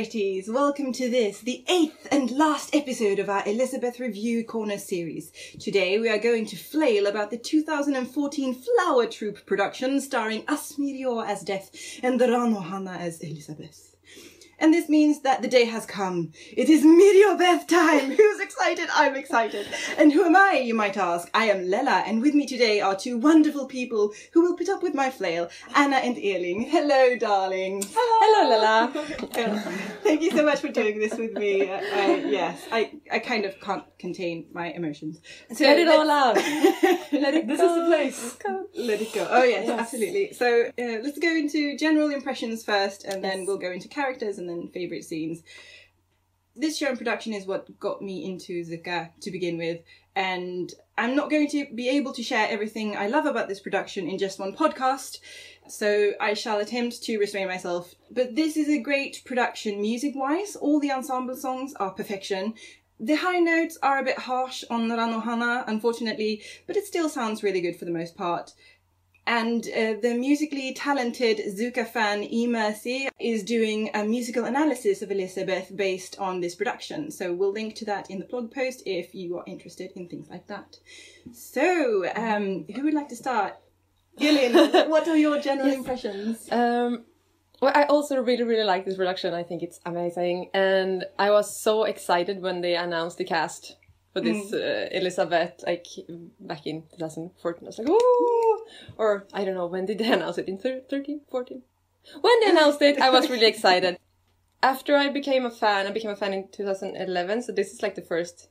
pretties, welcome to this, the 8th and last episode of our Elisabeth Revue Corner series. Today we are going to flail about the 2014 Flower Troupe production starring Asmirior as Death and Ranohana as Elisabeth. And this means that the day has come. It is Miriobeth time! Who's excited? I'm excited. And who am I, you might ask? I am Lela, and with me today are two wonderful people who will put up with my flail, Anna and Erling. Hello, darlings. Hello, Lela. Thank you so much for doing this with me. I kind of can't contain my emotions. So let it all out. Let it This go. is the place. Let it go. Oh yes, absolutely. So let's go into general impressions first, and then we'll go into characters and then favourite scenes. This show and production is what got me into Zuka to begin with, and I'm not going to be able to share everything I love about this production in just one podcast, so I shall attempt to restrain myself. But this is a great production music-wise. All the ensemble songs are perfection. The high notes are a bit harsh on Ranohana, unfortunately, but it still sounds really good for the most part. And the musically talented Zuka fan E-Mercy is doing a musical analysis of Elisabeth based on this production. So we'll link to that in the blog post if you are interested in things like that. So, who would like to start? Gillian, what are your general impressions? Well, I also really like this production. I think it's amazing. And I was so excited when they announced the cast for this Elisabeth, like back in 2014. I was like, ooh! Or, I don't know, when did they announce it? In 13, 14? When they announced it, I was really excited. After I became a fan in 2011, so this is like the first,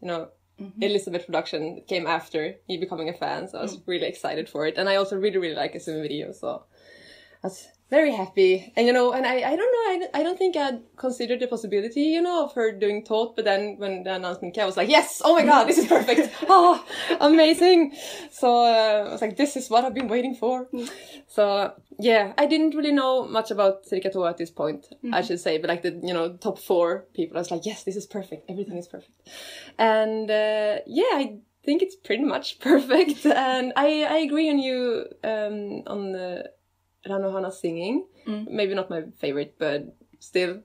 Elisabeth production that came after me becoming a fan, so I was really excited for it. And I also really like a Zoom video, so I was very happy. And and I don't think I'd considered the possibility, of her doing Tot, but then when the announcement came, I was like, yes, oh my god, this is perfect. Oh, amazing. So I was like, this is what I've been waiting for. So yeah, I didn't really know much about Takarazuka at this point, I should say, but like the, top 4 people, I was like, yes, this is perfect. Everything is perfect. And I think it's pretty much perfect. And I agree on you on the Ranohana singing. Maybe not my favorite, but still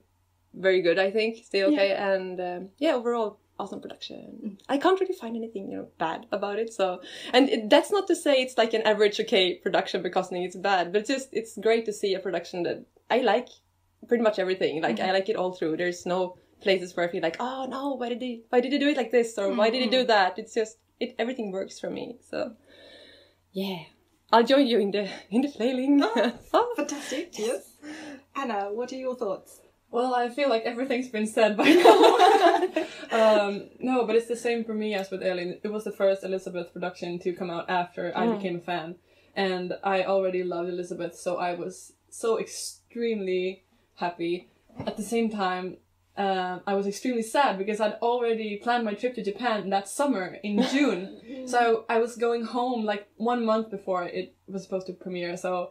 very good, I think. Still okay. Yeah. And overall, awesome production. I can't really find anything, bad about it. So, and that's not to say it's like an average okay production because it's bad, but it's great to see a production that I like pretty much everything. Like, I like it all through. There's no places where I feel like, oh no, why did they do it like this? Or why did he do that? It's just, everything works for me. So, yeah. I'll join you in the flailing. Oh, fantastic. Yes. Anna, what are your thoughts? Well, I feel like everything's been said by now. No, but it's the same for me as with Elin. It was the first Elisabeth production to come out after I became a fan. And I already loved Elisabeth, so I was so extremely happy. At the same time, I was extremely sad because I'd already planned my trip to Japan that summer in June. So I was going home like 1 month before it was supposed to premiere. So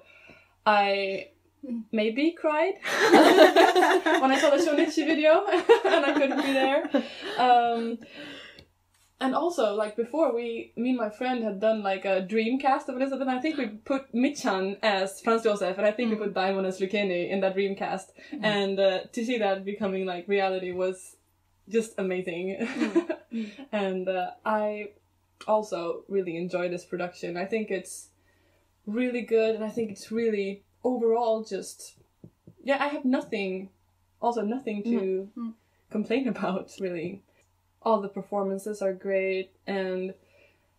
I maybe cried when I saw the Shonichi video and I couldn't be there. And also, like before, me and my friend had done like a dream cast of Elisabeth. And I think we put Michan as Franz Josef, and I think we put Daimon as Lucchini in that dream cast. And to see that becoming like reality was just amazing. And I also really enjoy this production. I think it's really good, and I think it's really overall just I have nothing to complain about really. All the performances are great, and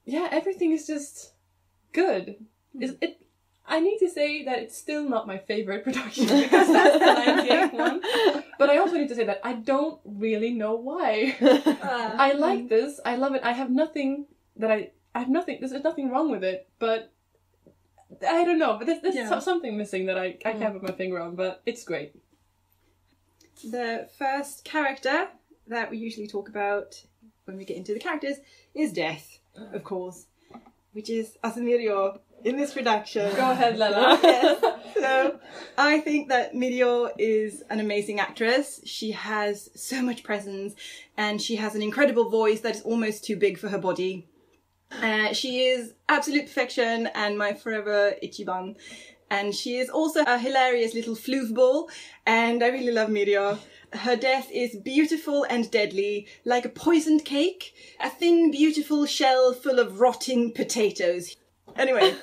everything is just good. I need to say that it's still not my favorite production because that's the 98 one. But I also need to say that I don't really know why. I like this. I love it. I have nothing that there's nothing wrong with it, but I don't know. But there's something missing that I can't put my finger on, but it's great. The first character that we usually talk about when we get into the characters is Death, of course, which is Asmirior in this production. Go ahead, Lela. Yes. So I think that Mirior is an amazing actress. She has so much presence, and she has an incredible voice that is almost too big for her body. She is absolute perfection and my forever Ichiban. And she is also a hilarious little floofball, and I really love Mirior. her death is beautiful and deadly, like a poisoned cake, a thin, beautiful shell full of rotting potatoes. Anyway,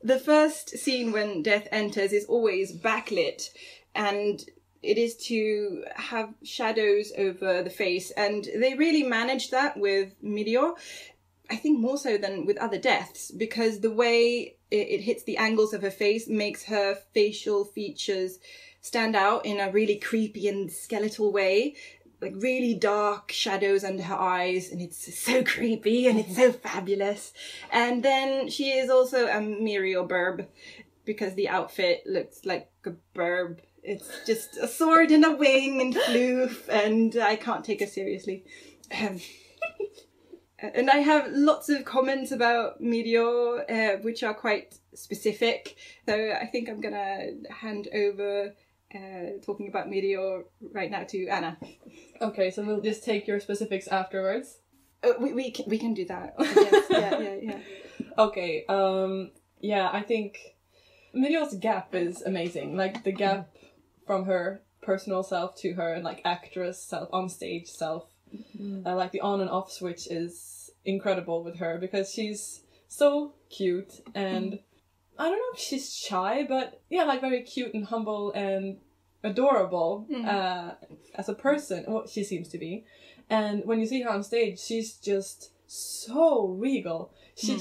the first scene when Death enters is always backlit, and it is to have shadows over the face, and they really managed that with Meteor. I think more so than with other deaths, because the way it hits the angles of her face makes her facial features stand out in a really creepy and skeletal way. Like really dark shadows under her eyes, and it's so creepy and it's so fabulous. And then she is also a Muriel Burb, because the outfit looks like a burb. It's just a sword and a wing and floof, and I can't take her seriously. And I have lots of comments about Meteor, which are quite specific. So I think I'm gonna hand over talking about Meteor right now to Anna. Okay, so we'll just take your specifics afterwards. We can do that. Yes. Yeah. Okay, yeah, I think Meteor's gap is amazing. Like, the gap from her personal self to her, like, actress self, on stage self. Like, the on and off switch is incredible with her, because she's so cute, and I don't know if she's shy, but yeah, like, very cute and humble and adorable as a person. Well, she seems to be. And when you see her on stage, she's just so regal. She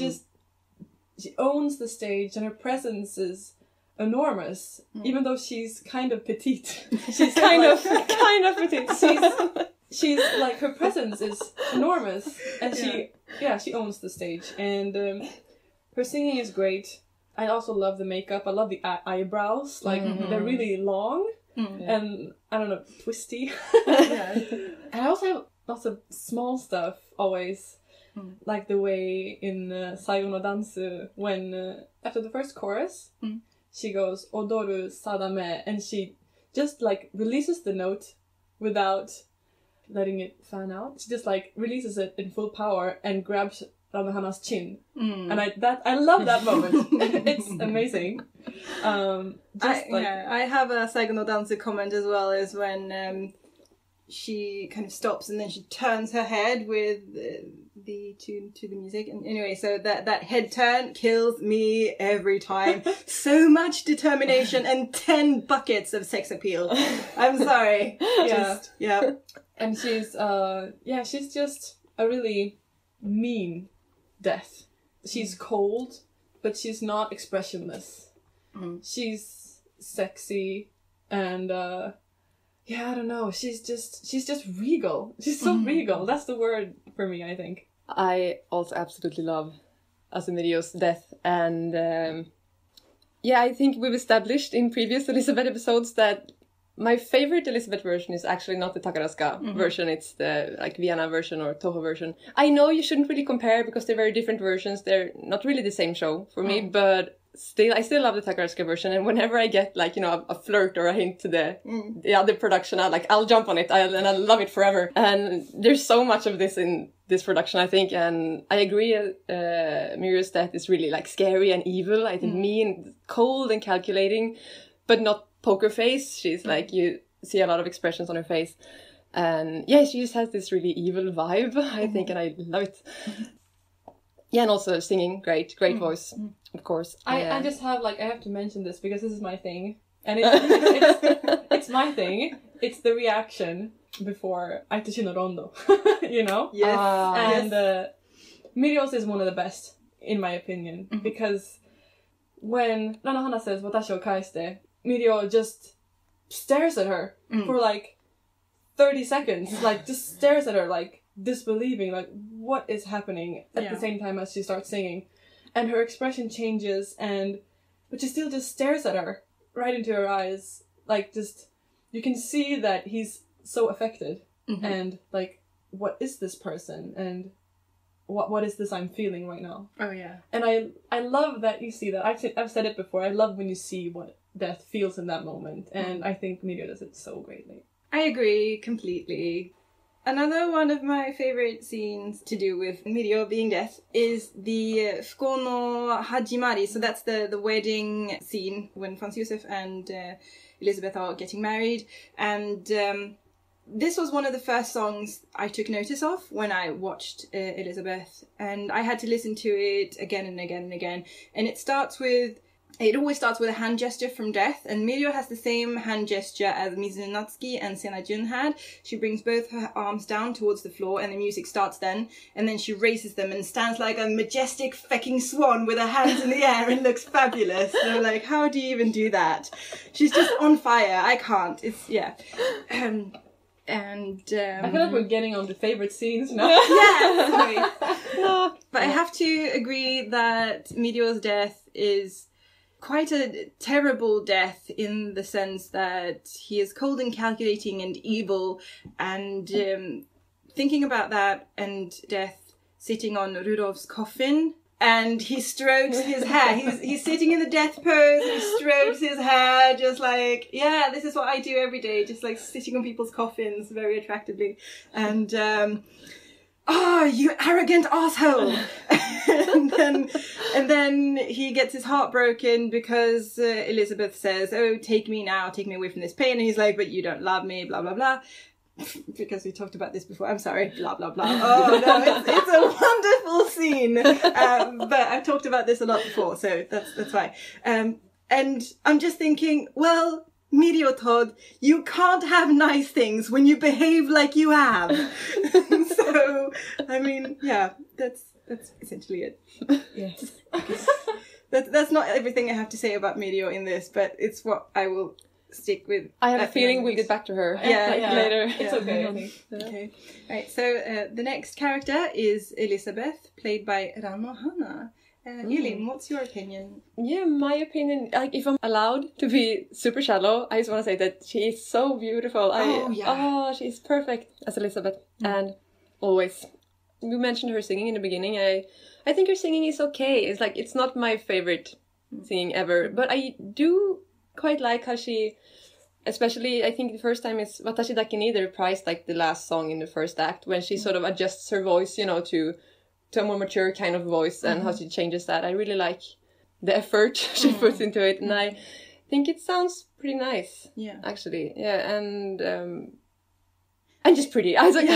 owns the stage, and her presence is enormous, even though she's kind of petite. She's kind of petite. She's like, her presence is enormous, and she owns the stage, and her singing is great. I also love the makeup. I love the eyebrows, like they're really long and I don't know, twisty. And I also have lots of small stuff always, like the way in Saigo no Dansu, when after the first chorus she goes odoru sadame, and she just like releases the note without letting it fan out. She just like releases it in full power and grabs Ramahana's chin. And I love that moment. It's amazing. I have a Saigo no Dansu comment as well, is when she kind of stops and then she turns her head with the tune to the music. And anyway, so that head turn kills me every time. So much determination and 10 buckets of sex appeal. I'm sorry. Yeah. And she's just a really mean Death. She's cold, but she's not expressionless. She's sexy, and I don't know. She's just regal. She's so regal. That's the word for me, I think. I also absolutely love Asumidio's death, and I think we've established in previous Elisabeth episodes that my favorite Elisabeth version is actually not the Takarazuka version. It's the like Vienna version or Toho version. I know you shouldn't really compare because they're very different versions. They're not really the same show for me, but I still love the Takarazuka version. And whenever I get like, a flirt or a hint to the other production, I'll jump on it and I love it forever. And there's so much of this in this production, I think. And I agree, Muriel's death is really like scary and evil. I think mean, cold and calculating, but not poker face. She's like, you see a lot of expressions on her face, and she just has this really evil vibe, I think, and I love it. And also singing, great voice, of course. I just have I have to mention this because this is my thing, and it's my thing. It's the reaction before Aitashi no Rondo, Yes. And Mirios is one of the best, in my opinion, because when Ranohana says "Watashi o kaeste," Mirio just stares at her for 30 seconds, just stares at her disbelieving, what is happening at the same time as she starts singing. And her expression changes, but she still just stares at her right into her eyes, you can see that he's so affected, and what is this person, and what is this I'm feeling right now? Oh yeah. And I love that you see that. I've said it before, I love when you see what Death feels in that moment, and I think Mirio does it so greatly. I agree completely. Another one of my favorite scenes to do with Mirio being Death is the Fuko no Hajimari. So that's the wedding scene when Franz Josef and Elisabeth are getting married, and this was one of the first songs I took notice of when I watched Elisabeth, and I had to listen to it again and again and again. And it always starts with a hand gesture from Death, and Mirio has the same hand gesture as Mizunatsuki and Senajun had. She brings both her arms down towards the floor, and the music starts then, and then she raises them and stands like a majestic fucking swan with her hands in the air and looks fabulous. So I'm like, how do you even do that? She's just on fire. I can't. It's, yeah. I feel like we're getting on to favorite scenes now. Yeah, sorry. But I have to agree that Mirio's death is quite a terrible death in the sense that he is cold and calculating and evil, and thinking about that and Death sitting on Rudolph's coffin, and he strokes his hair. He's sitting in the death pose, and he strokes his hair, just like, yeah, this is what I do every day, just like sitting on people's coffins very attractively. And oh, you arrogant asshole! and then he gets his heart broken because Elisabeth says, oh, take me now, take me away from this pain. And he's like, but you don't love me, blah, blah, blah. Because we talked about this before. I'm sorry, blah, blah, blah. Oh, no, it's a wonderful scene. But I've talked about this a lot before, so that's why. And I'm just thinking, well, Mirio Todd, you can't have nice things when you behave like you have. So, I mean, yeah, that's essentially it. Yes. That's not everything I have to say about Mirio in this, but it's what I will stick with. I have a feeling we'll get back to her later. It's okay, I think. Okay. Right, so the next character is Elisabeth, played by Rano Hana. Elin, what's your opinion? Yeah, my opinion, like, if I'm allowed to be super shallow, I just want to say that she is so beautiful. She's perfect as Elisabeth. And always. You mentioned her singing in the beginning. I think her singing is okay. It's like, it's not my favorite singing ever, but I do quite like how she, especially, I think the first time is Watashi Dake ni reprised like the last song in the first act, when she sort of adjusts her voice, you know, to a more mature kind of voice, and how she changes that. I really like the effort she puts into it, and I think it sounds pretty nice. Yeah, actually, yeah, and just pretty. I was like,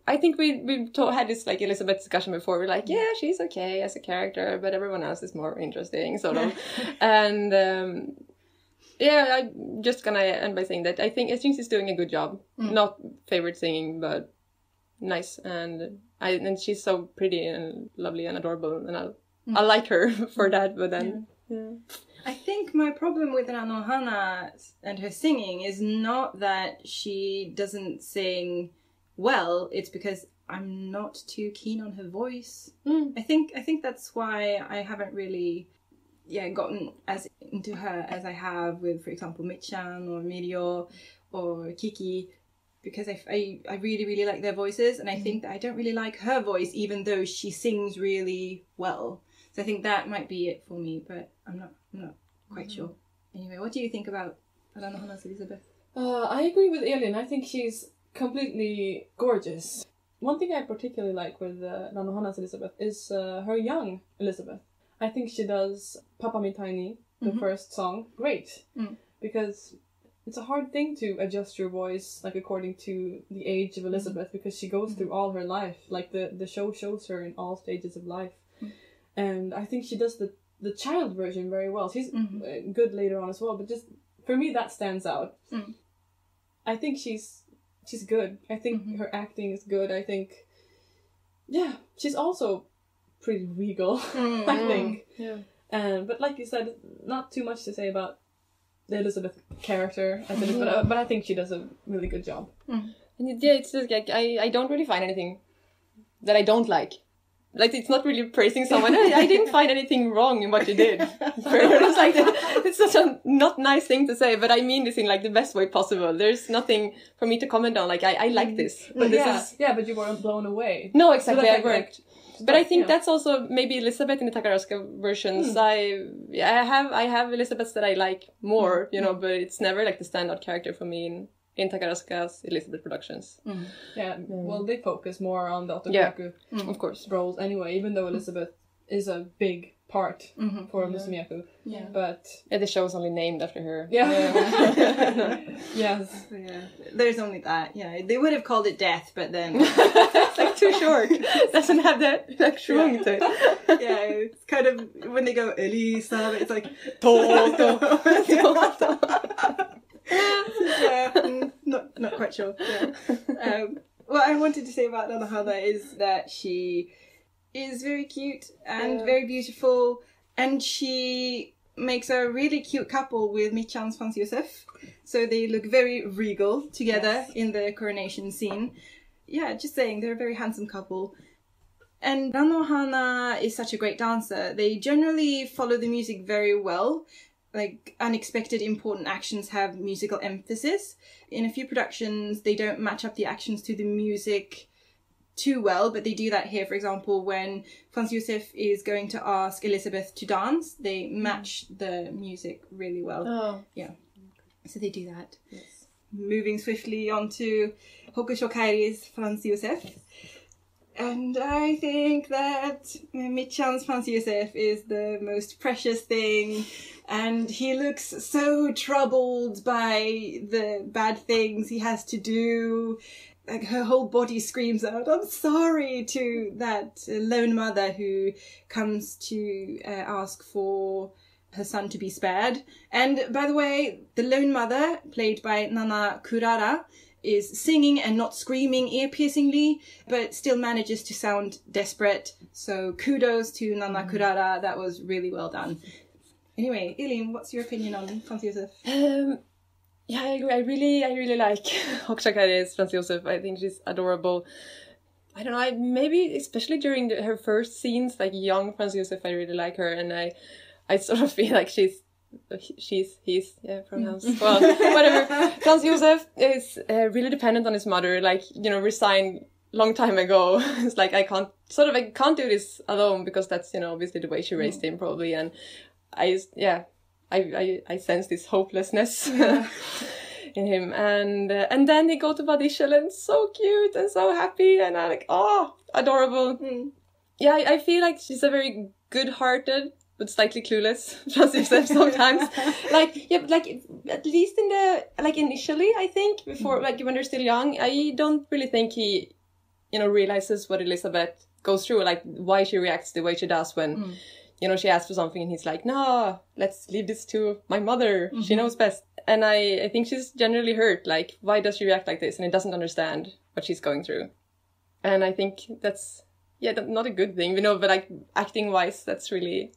I think we had this like Elisabeth discussion before. We're like, yeah, she's okay as a character, but everyone else is more interesting, sort of. And I'm just gonna end by saying that I think she's doing a good job. Not favorite singing, but nice, and she's so pretty and lovely and adorable, and I like her for that. But then, I think my problem with Rano Hana and her singing is not that she doesn't sing well, it's because I'm not too keen on her voice. I think that's why I haven't really gotten as into her as I have with, for example, Michan or Mirio or Kiki, because I really, really like their voices, and I think that I don't really like her voice, even though she sings really well. So I think that might be it for me, but I'm not quite sure. Anyway, what do you think about Rano Hana's Elisabeth? I agree with Elin. I think she's completely gorgeous. One thing I particularly like with Rano Hana's Elisabeth is her young Elisabeth. I think she does Papa Mitai, the first song, great. Because it's a hard thing to adjust your voice like according to the age of Elisabeth, because she goes through all her life. Like the show shows her in all stages of life. And I think she does the child version very well. She's good later on as well, but just for me that stands out. I think she's good. I think her acting is good. I think she's also pretty regal. I think. Yeah. But like you said, not too much to say about the Elisabeth character as it is, but I think she does a really good job. And it's just like I don't really find anything that I don't like. Like, it's not really praising someone. I didn't find anything wrong in what you did. It's like it's such a not nice thing to say, but I mean this in like the best way possible. There's nothing for me to comment on. Like, I like this, but this is but you weren't blown away. No, exactly, I weren't. But I think that's also maybe Elisabeth in the Takarazuka versions. I have Elisabeths that I like more, but it's never like the standout character for me in Takarazuka's Elisabeth productions. Well, they focus more on the Otogaku of course roles anyway, even though Elisabeth is a big part for Musumiyaku. Yeah. But the show is only named after her. yeah. Yes. Yeah. There's only that. Yeah. They would have called it Death, but then It's like too short. Doesn't have that like schwung to it. yeah, it's kind of when they go Elisabeth, it's like Toto. yeah, not quite sure. Yeah. What I wanted to say about Nanohana is that she is very cute and very beautiful, and she makes a really cute couple with Michan's Franz Josef. So they look very regal together in the coronation scene. Yeah, just saying, they're a very handsome couple. And Nanohana is such a great dancer. They generally follow the music very well. Like, unexpected important actions have musical emphasis. In a few productions, they don't match up the actions to the music too well, but they do that here. For example, when Franz Josef is going to ask Elisabeth to dance, they match the music really well. Oh. Yeah. So they do that. Yes. Moving swiftly on to Hokusho Kairi's Franz Josef. And I think that Michan's Franz Josef is the most precious thing, and he looks so troubled by the bad things he has to do. Like, her whole body screams out, "I'm sorry," to that lone mother who comes to ask for her son to be spared. And by the way, the lone mother, played by Nana Kurara, is singing and not screaming ear-piercingly, but still manages to sound desperate. So kudos to Nana Kurara, that was really well done. Anyway, Elin, what's your opinion on Franz Josef? Yeah, I agree. I really like Hokusho Kairi's Franz Josef. I think she's adorable. I don't know, maybe especially during her first scenes, like young Franz Josef, I really like her, and I sort of feel like he's, pronouns. Well, whatever. Franz Josef is really dependent on his mother, like, resigned long time ago. It's like, I can't do this alone, because that's, obviously the way she raised him, probably, and I sense this hopelessness in him, and then they go to Vadishelen, so cute and so happy, and I'm like, oh, adorable. Yeah, I feel like she's a very good-hearted but slightly clueless Franz Josef sometimes. At least in the, initially, I think, before, when they're still young, I don't really think he, realizes what Elisabeth goes through, like, why she reacts the way she does when, she asks for something and he's like, no, let's leave this to my mother. She knows best. And I think she's generally hurt, like, why does she react like this? And he doesn't understand what she's going through. And I think that's, not a good thing, but, acting-wise, that's really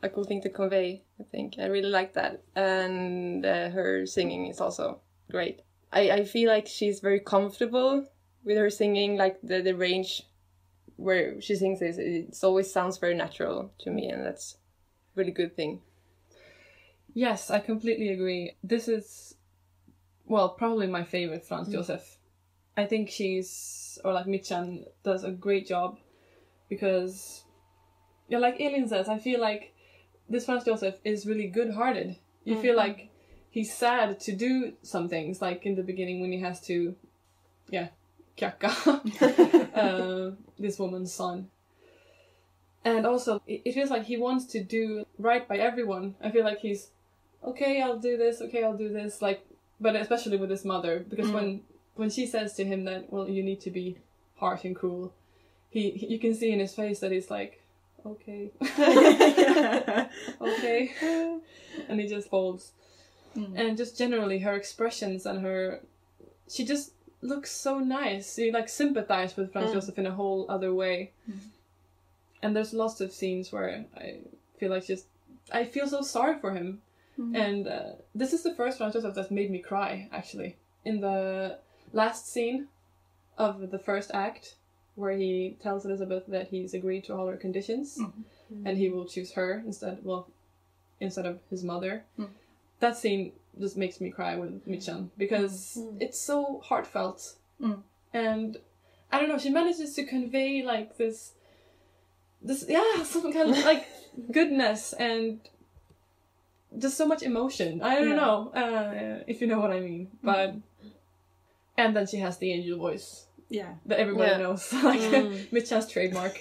a cool thing to convey, I think. I really like that. And her singing is also great. I feel like she's very comfortable with her singing, like the range where she sings it always sounds very natural to me, and that's a really good thing. Yes, I completely agree. This is, well, probably my favorite Franz Josef. I think Michan does a great job, because, like Elin says, I feel like this Franz Josef is really good-hearted. You feel like he's sad to do some things, like in the beginning when he has to, kyakka this woman's son. And also, it feels like he wants to do right by everyone. I feel like he's, okay, I'll do this, like, but especially with his mother, because when she says to him that, well, you need to be harsh and cruel, you can see in his face that he's like, okay. Okay. And he just folds. And just generally her expressions and she just looks so nice. You sympathize with Franz Josef in a whole other way. And there's lots of scenes where I feel like I feel so sorry for him. And this is the first Franz Josef that's made me cry, actually. In the last scene of the first act, where he tells Elisabeth that he's agreed to all her conditions, and he will choose her instead of his mother. That scene just makes me cry with Michan, because it's so heartfelt. And I don't know, she manages to convey this some kind of goodness and just so much emotion. I don't know if you know what I mean, but and then she has the angel voice. That everybody knows, Michan's trademark.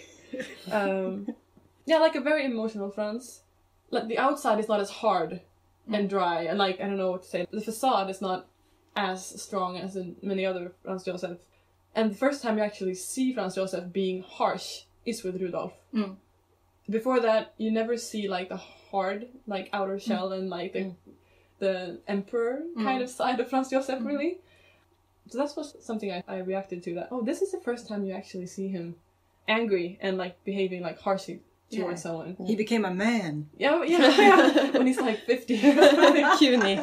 Yeah, like a very emotional Franz. Like the outside is not as hard and dry, and like, I don't know what to say. The facade is not as strong as in many other Franz Josef. And the first time you actually see Franz Josef being harsh is with Rudolf. Before that, you never see like the hard, like outer shell and like the emperor kind of side of Franz Josef, really. So that was something I reacted to, that, oh, this is the first time you actually see him angry and like behaving like harshly towards someone. He became a man. Yeah. When he's like 50. Cuny.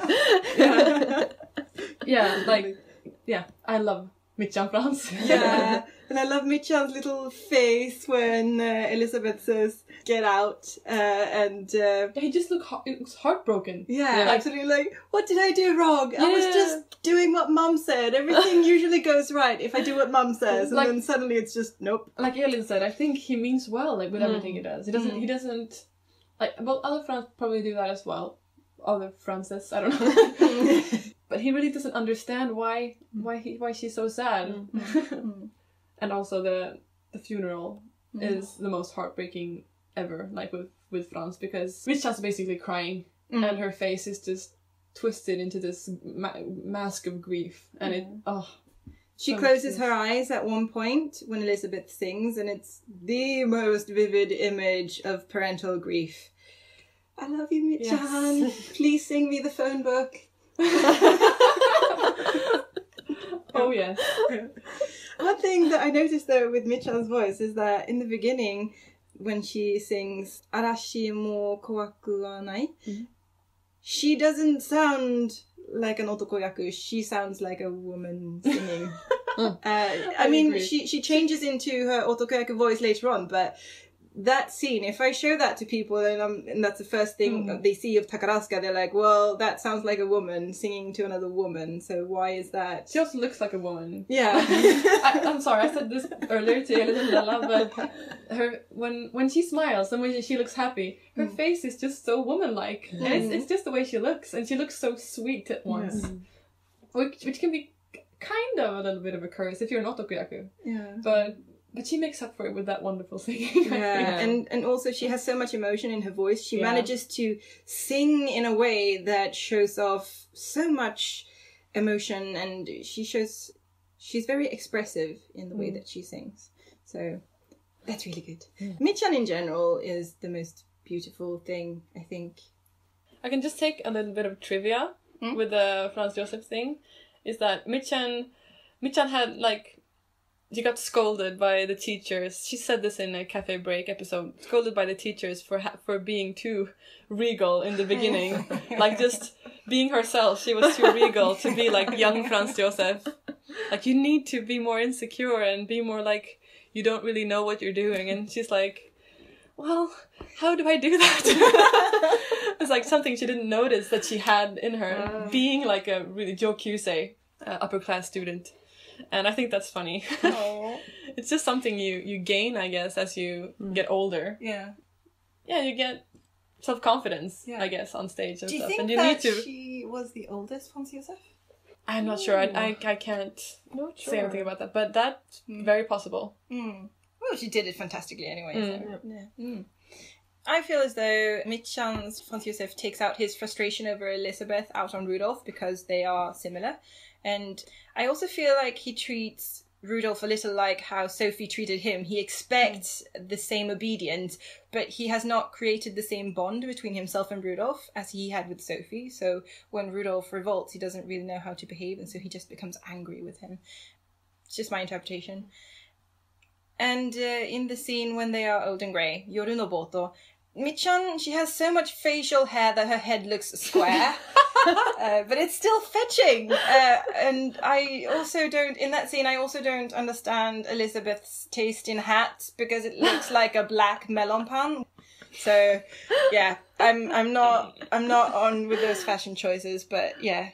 I love Mitchan Franz. Yeah, and I love Mitchan's little face when Elisabeth says, "Get out," He just looks heartbroken. Yeah, absolutely. Like, what did I do wrong? I was just doing what Mum said. Everything usually goes right if I do what Mum says, and then suddenly it's just nope. Like Elin said, I think he means well, like with everything he does. He doesn't like. Well, other Franz probably do that as well. Other Frances, I don't know. But he really doesn't understand why she's so sad. And also the funeral is the most heartbreaking ever, like with Franz, because Richard's basically crying and her face is just twisted into this mask of grief, and she closes her eyes at one point when Elisabeth sings, and it's the most vivid image of parental grief. I love you, Mitchan. Yes. Please sing me the phone book. Oh yes. One thing that I noticed though with Mitchan's voice is that in the beginning, when she sings Arashi mo kowaku wa nai, she doesn't sound like an otokoyaku. She sounds like a woman singing. I mean, she changes into her otokoyaku voice later on, but that scene, if I show that to people and that's the first thing they see of Takarazuka, they're like, well, that sounds like a woman singing to another woman, so why is that? She also looks like a woman. Yeah. I'm sorry, I said this earlier to Elisabeth, but when she smiles and when she looks happy, her face is just so woman-like. And it's just the way she looks, and she looks so sweet at once. Which can be kind of a little bit of a curse if you're not okoyaku. Yeah. But she makes up for it with that wonderful singing. Yeah, and also she has so much emotion in her voice. She manages to sing in a way that shows off so much emotion, and she's very expressive in the way that she sings. So that's really good. Mitchan in general is the most beautiful thing, I think. I can just take a little bit of trivia with the Franz Josef thing. Is that Mitchan had like... She got scolded by the teachers. She said this in a Cafe Break episode. Scolded by the teachers for being too regal in the beginning. Like just being herself. She was too regal to be like young Franz Josef. Like you need to be more insecure and be more like you don't really know what you're doing. And she's like, well, how do I do that? It's like something she didn't notice that she had in her. Being like a really Jokyusei, upper class student. And I think that's funny. It's just something you gain, I guess, as you get older. Yeah. Yeah, you get self-confidence, I guess, on stage and stuff. Do you think that she was the oldest Franz Josef? I'm not sure. I can't say anything about that. But that's very possible. Well, she did it fantastically anyway. So. I feel as though Mitchan's Franz Josef takes out his frustration over Elisabeth out on Rudolf because they are similar. And I also feel like he treats Rudolf a little like how Sophie treated him. He expects the same obedience, but he has not created the same bond between himself and Rudolf as he had with Sophie. So when Rudolf revolts, he doesn't really know how to behave, and so he just becomes angry with him. It's just my interpretation. And in the scene when they are old and grey, Yoru no Boto, Mitchan, she has so much facial hair that her head looks square. But it's still fetching. And I also don't understand Elisabeth's taste in hats because it looks like a black melon pan. So, yeah, I'm not on with those fashion choices, but yeah,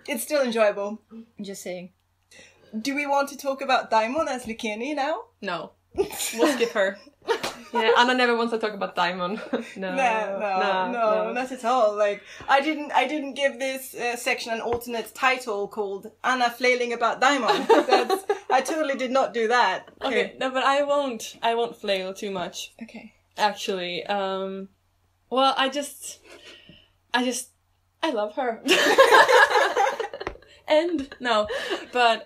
it's still enjoyable. I'm just saying. Do we want to talk about Daimon as Likeni now? No. We'll skip her. Yeah, Anna never wants to talk about Daimon. No, not at all. Like, I didn't give this section an alternate title called Anna flailing about Daimon. I totally did not do that. Okay, no, but I won't flail too much. Okay. Actually, well, I love her. And no, but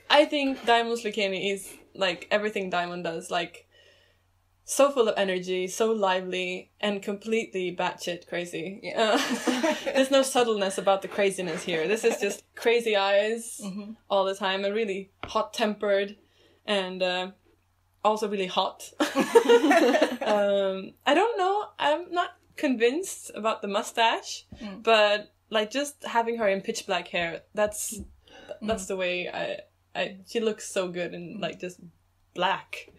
I think Diamond's Lucchini is like everything Diamond does, like so full of energy, so lively, and completely batshit crazy. Yeah. There's no subtleness about the craziness here. This is just crazy eyes all the time, and really hot-tempered, and also really hot. I don't know. I'm not convinced about the mustache, but like just having her in pitch black hair, that's the way she looks so good in like just black.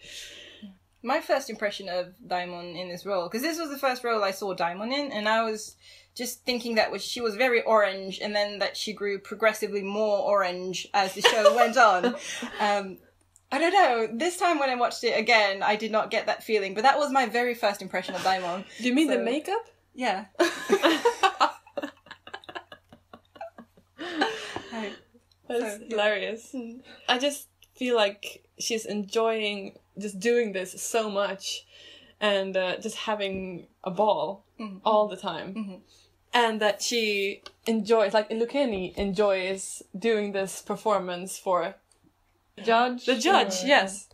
My first impression of Daimon in this role, because this was the first role I saw Daimon in, and I was just thinking that she was very orange, and then that she grew progressively more orange as the show went on. I don't know, this time when I watched it again, I did not get that feeling, but that was my very first impression of Daimon. Do you mean the makeup? Yeah. That's hilarious. I just feel like she's enjoying just doing this so much, and just having a ball all the time. And that she enjoys, like Lucchini enjoys doing this performance for the judge, yes.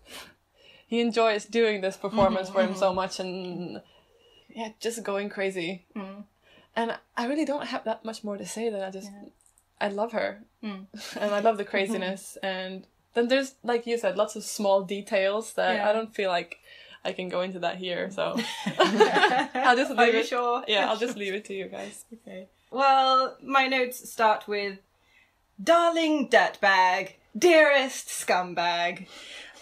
He enjoys doing this performance for him so much, and yeah, just going crazy. And I really don't have that much more to say than I love her. And I love the craziness. And then there's, like you said, lots of small details that I don't feel like I can go into that here, so I'll just leave Are you it. sure? Yeah, I'll just leave it to you guys. Okay. Well, my notes start with darling dirtbag, dearest scumbag.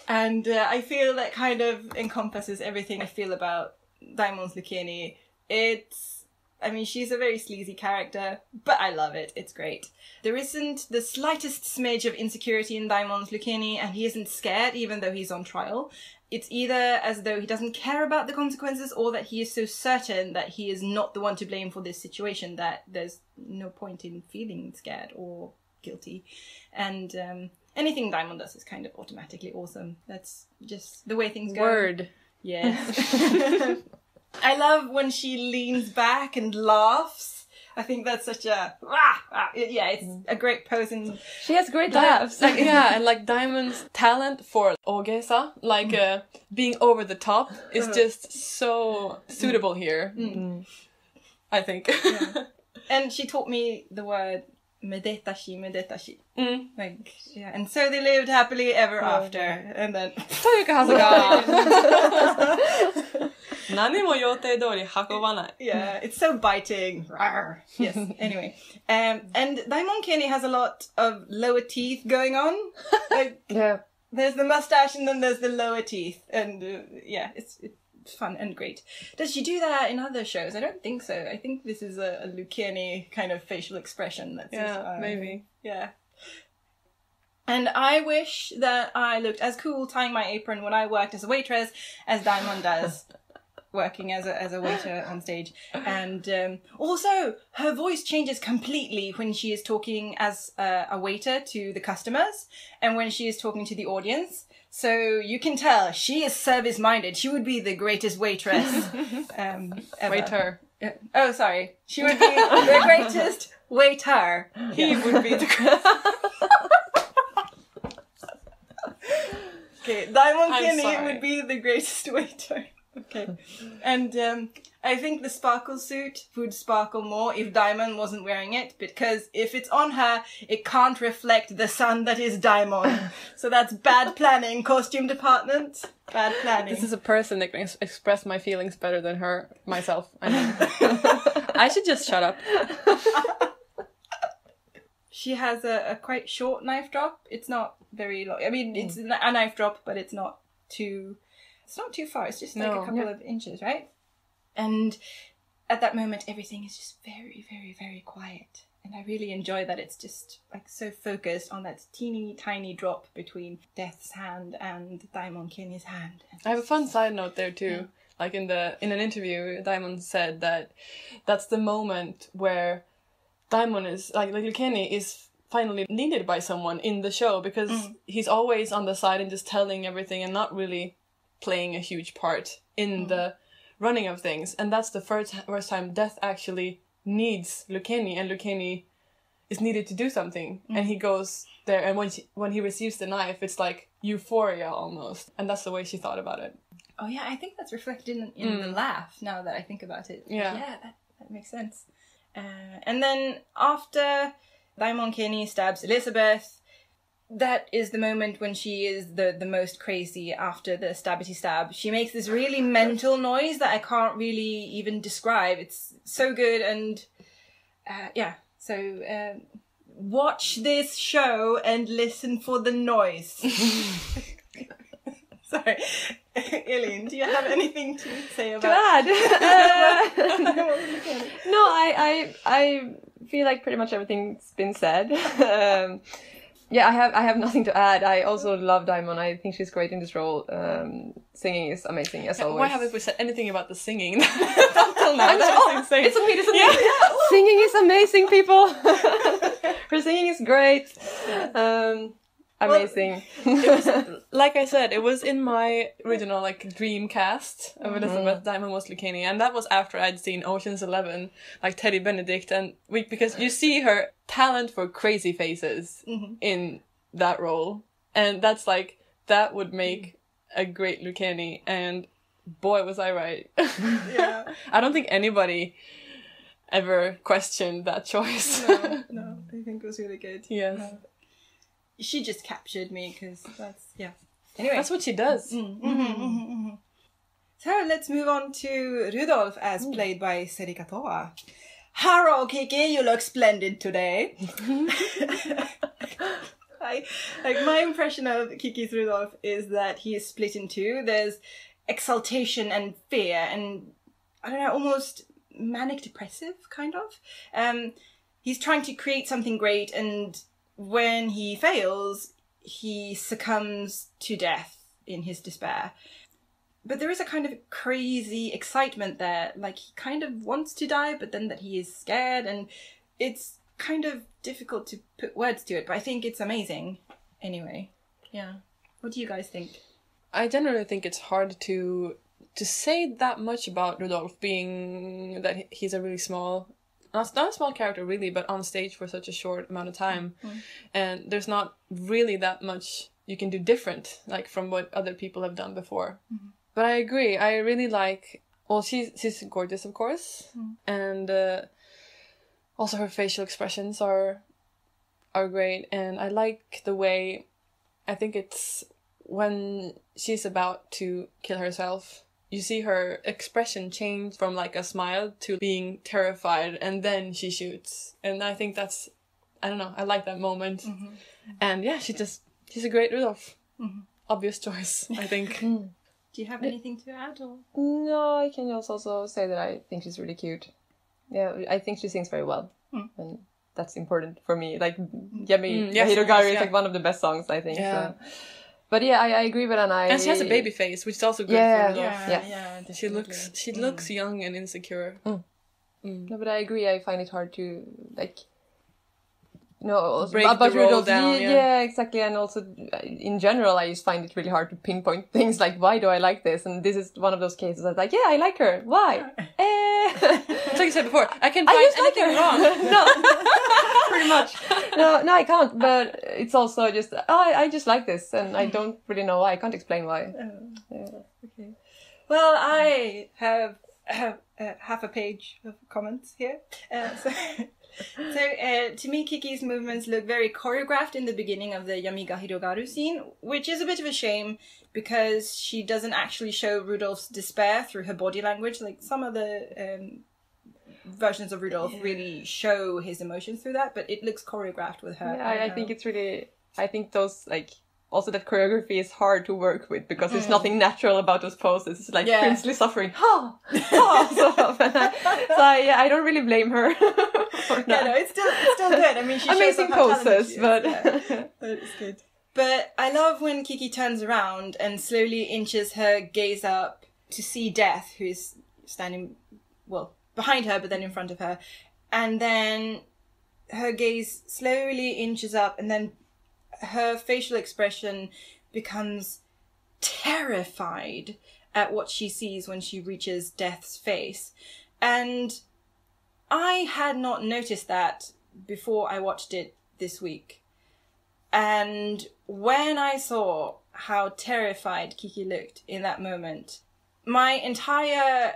And I feel that kind of encompasses everything I feel about Daimon Lucchini. She's a very sleazy character, but I love it. It's great. There isn't the slightest smidge of insecurity in Daimon Lucchini, and he isn't scared even though he's on trial. It's either as though he doesn't care about the consequences, or that he is so certain that he is not the one to blame for this situation that there's no point in feeling scared or guilty. And anything Daimon does is kind of automatically awesome. That's just the way things go. Word. Yes. I love when she leans back and laughs. I think that's such a... it's a great pose. And she has great laughs. Like, yeah, and like Diamond's talent for ogesa, like being over the top, is just so suitable here. I think. Yeah. And she taught me the word medetashi. Like, yeah. And so they lived happily ever after. And then... Yeah, it's so biting. Yes, anyway. And Daimon Kenny has a lot of lower teeth going on. Like, there's the mustache and then there's the lower teeth. And it's fun and great. Does she do that in other shows? I don't think so. I think this is a Lucchini kind of facial expression. That's maybe. Yeah. And I wish that I looked as cool tying my apron when I worked as a waitress as Daimon does. Working as a waiter on stage. And also, her voice changes completely when she is talking as a waiter to the customers and when she is talking to the audience. So you can tell she is service-minded. She would be the greatest waitress ever. Waiter. Oh, sorry. She would be the greatest waiter. He would be the greatest. Okay, Daimon Kenny would be the greatest waiter. Okay. And I think the sparkle suit would sparkle more if Daimon wasn't wearing it, because if it's on her, it can't reflect the sun that is Daimon. So that's bad planning, costume department. Bad planning. This is a person that can express my feelings better than myself. I mean, I should just shut up. She has a quite short knife drop. It's not very long. I mean, it's a knife drop, but it's not too far. It's just like a couple of inches, right? And at that moment, everything is just very, very, very quiet. And I really enjoy that it's just like so focused on that teeny tiny drop between Death's hand and Daimon Kenny's hand. I have a fun side note there too. Yeah. Like in an interview, Daimon said that that's the moment where Daimon is like Kenny is finally needed by someone in the show, because he's always on the side and just telling everything and not really playing a huge part in the running of things. And that's the first time Death actually needs Lucchini, and Lucchini is needed to do something. And he goes there, and when he receives the knife, it's like euphoria almost. And that's the way she thought about it. Oh yeah, I think that's reflected in the laugh, now that I think about it. Yeah. Yeah, that makes sense. And then after Daimon Kenny stabs Elisabeth, that is the moment when she is the most crazy after the stabbity stab. She makes this really mental noise that I can't really even describe. It's so good, and so watch this show and listen for the noise. Sorry. Eileen, do you have anything to say about No, I feel like pretty much everything's been said. I have nothing to add. I also love Daimon. I think she's great in this role. Singing is amazing as always. Why haven't we said anything about the singing until now? That's insane. It's okay. Singing is amazing, people. Her singing is great. Amazing. It was, like I said, it was in my original dream cast of Elisabeth. Daimon was Lucchini, and that was after I'd seen Ocean's 11, like Teddy Benedict, and because you see her talent for crazy faces in that role, and that's that would make a great Lucchini, and boy was I right. Yeah. I don't think anybody ever questioned that choice. No, I think it was really good. Yes. She just captured me, because anyway, that's what she does. So let's move on to Rudolph, as played by Seri Katoa. Hello, Kiki, you look splendid today. My impression of Kiki's Rudolph is that he is split in two. There's exaltation and fear, and I don't know, almost manic depressive kind of. He's trying to create something great, and when he fails, he succumbs to death in his despair. But there is a kind of crazy excitement there. He kind of wants to die, but then that he is scared, and it's kind of difficult to put words to it, but I think it's amazing. Anyway, yeah. What do you guys think? I generally think it's hard to say that much about Rudolph, being that he's a really small... Not a small character, really, but on stage for such a short amount of time. And there's not really that much you can do different, from what other people have done before. But I agree. I really like... Well, she's gorgeous, of course. And also her facial expressions are great. And I like the way... I think it's when she's about to kill herself... You see her expression change from a smile to being terrified, and then she shoots. And I think that's, I don't know, I like that moment. And yeah, she's a great Rudolph. Obvious choice, I think. Do you have anything to add? Or? No, I can also say that I think she's really cute. Yeah, I think she sings very well. And that's important for me. Yummy Hirogari is one of the best songs, I think. Yeah. So. But yeah, I agree with Anna. And she has a baby face, which is also good for Rudolph. Yeah, she looks young and insecure. No, but I agree. I find it hard to break the role down. Yeah, exactly. And also, in general, I just find it really hard to pinpoint things why do I like this? And this is one of those cases that's I like her. Why? It's like I said before, I can't find anything wrong. No, pretty much. No, I can't. But it's also just, I just like this, and I don't really know why. I can't explain why. Okay. Well, I have half a page of comments here. So to me, Kiki's movements look very choreographed in the beginning of the Yamiga Hirogaru scene, which is a bit of a shame because she doesn't actually show Rudolph's despair through her body language. Some of the versions of Rudolph really show his emotions through that, but it looks choreographed with her. Yeah, I think it's really... I think those, also that choreography is hard to work with because there's nothing natural about those poses. It's princely suffering. I don't really blame her for that. Yeah, no, it's still good. I mean, she amazing shows off how poses, talented she is. But it's good. But I love when Kiki turns around and slowly inches her gaze up to see Death, who is standing, behind her, but then in front of her. And then her gaze slowly inches up, and then her facial expression becomes terrified at what she sees when she reaches Death's face. And I had not noticed that before I watched it this week. And when I saw how terrified Kiki looked in that moment, my entire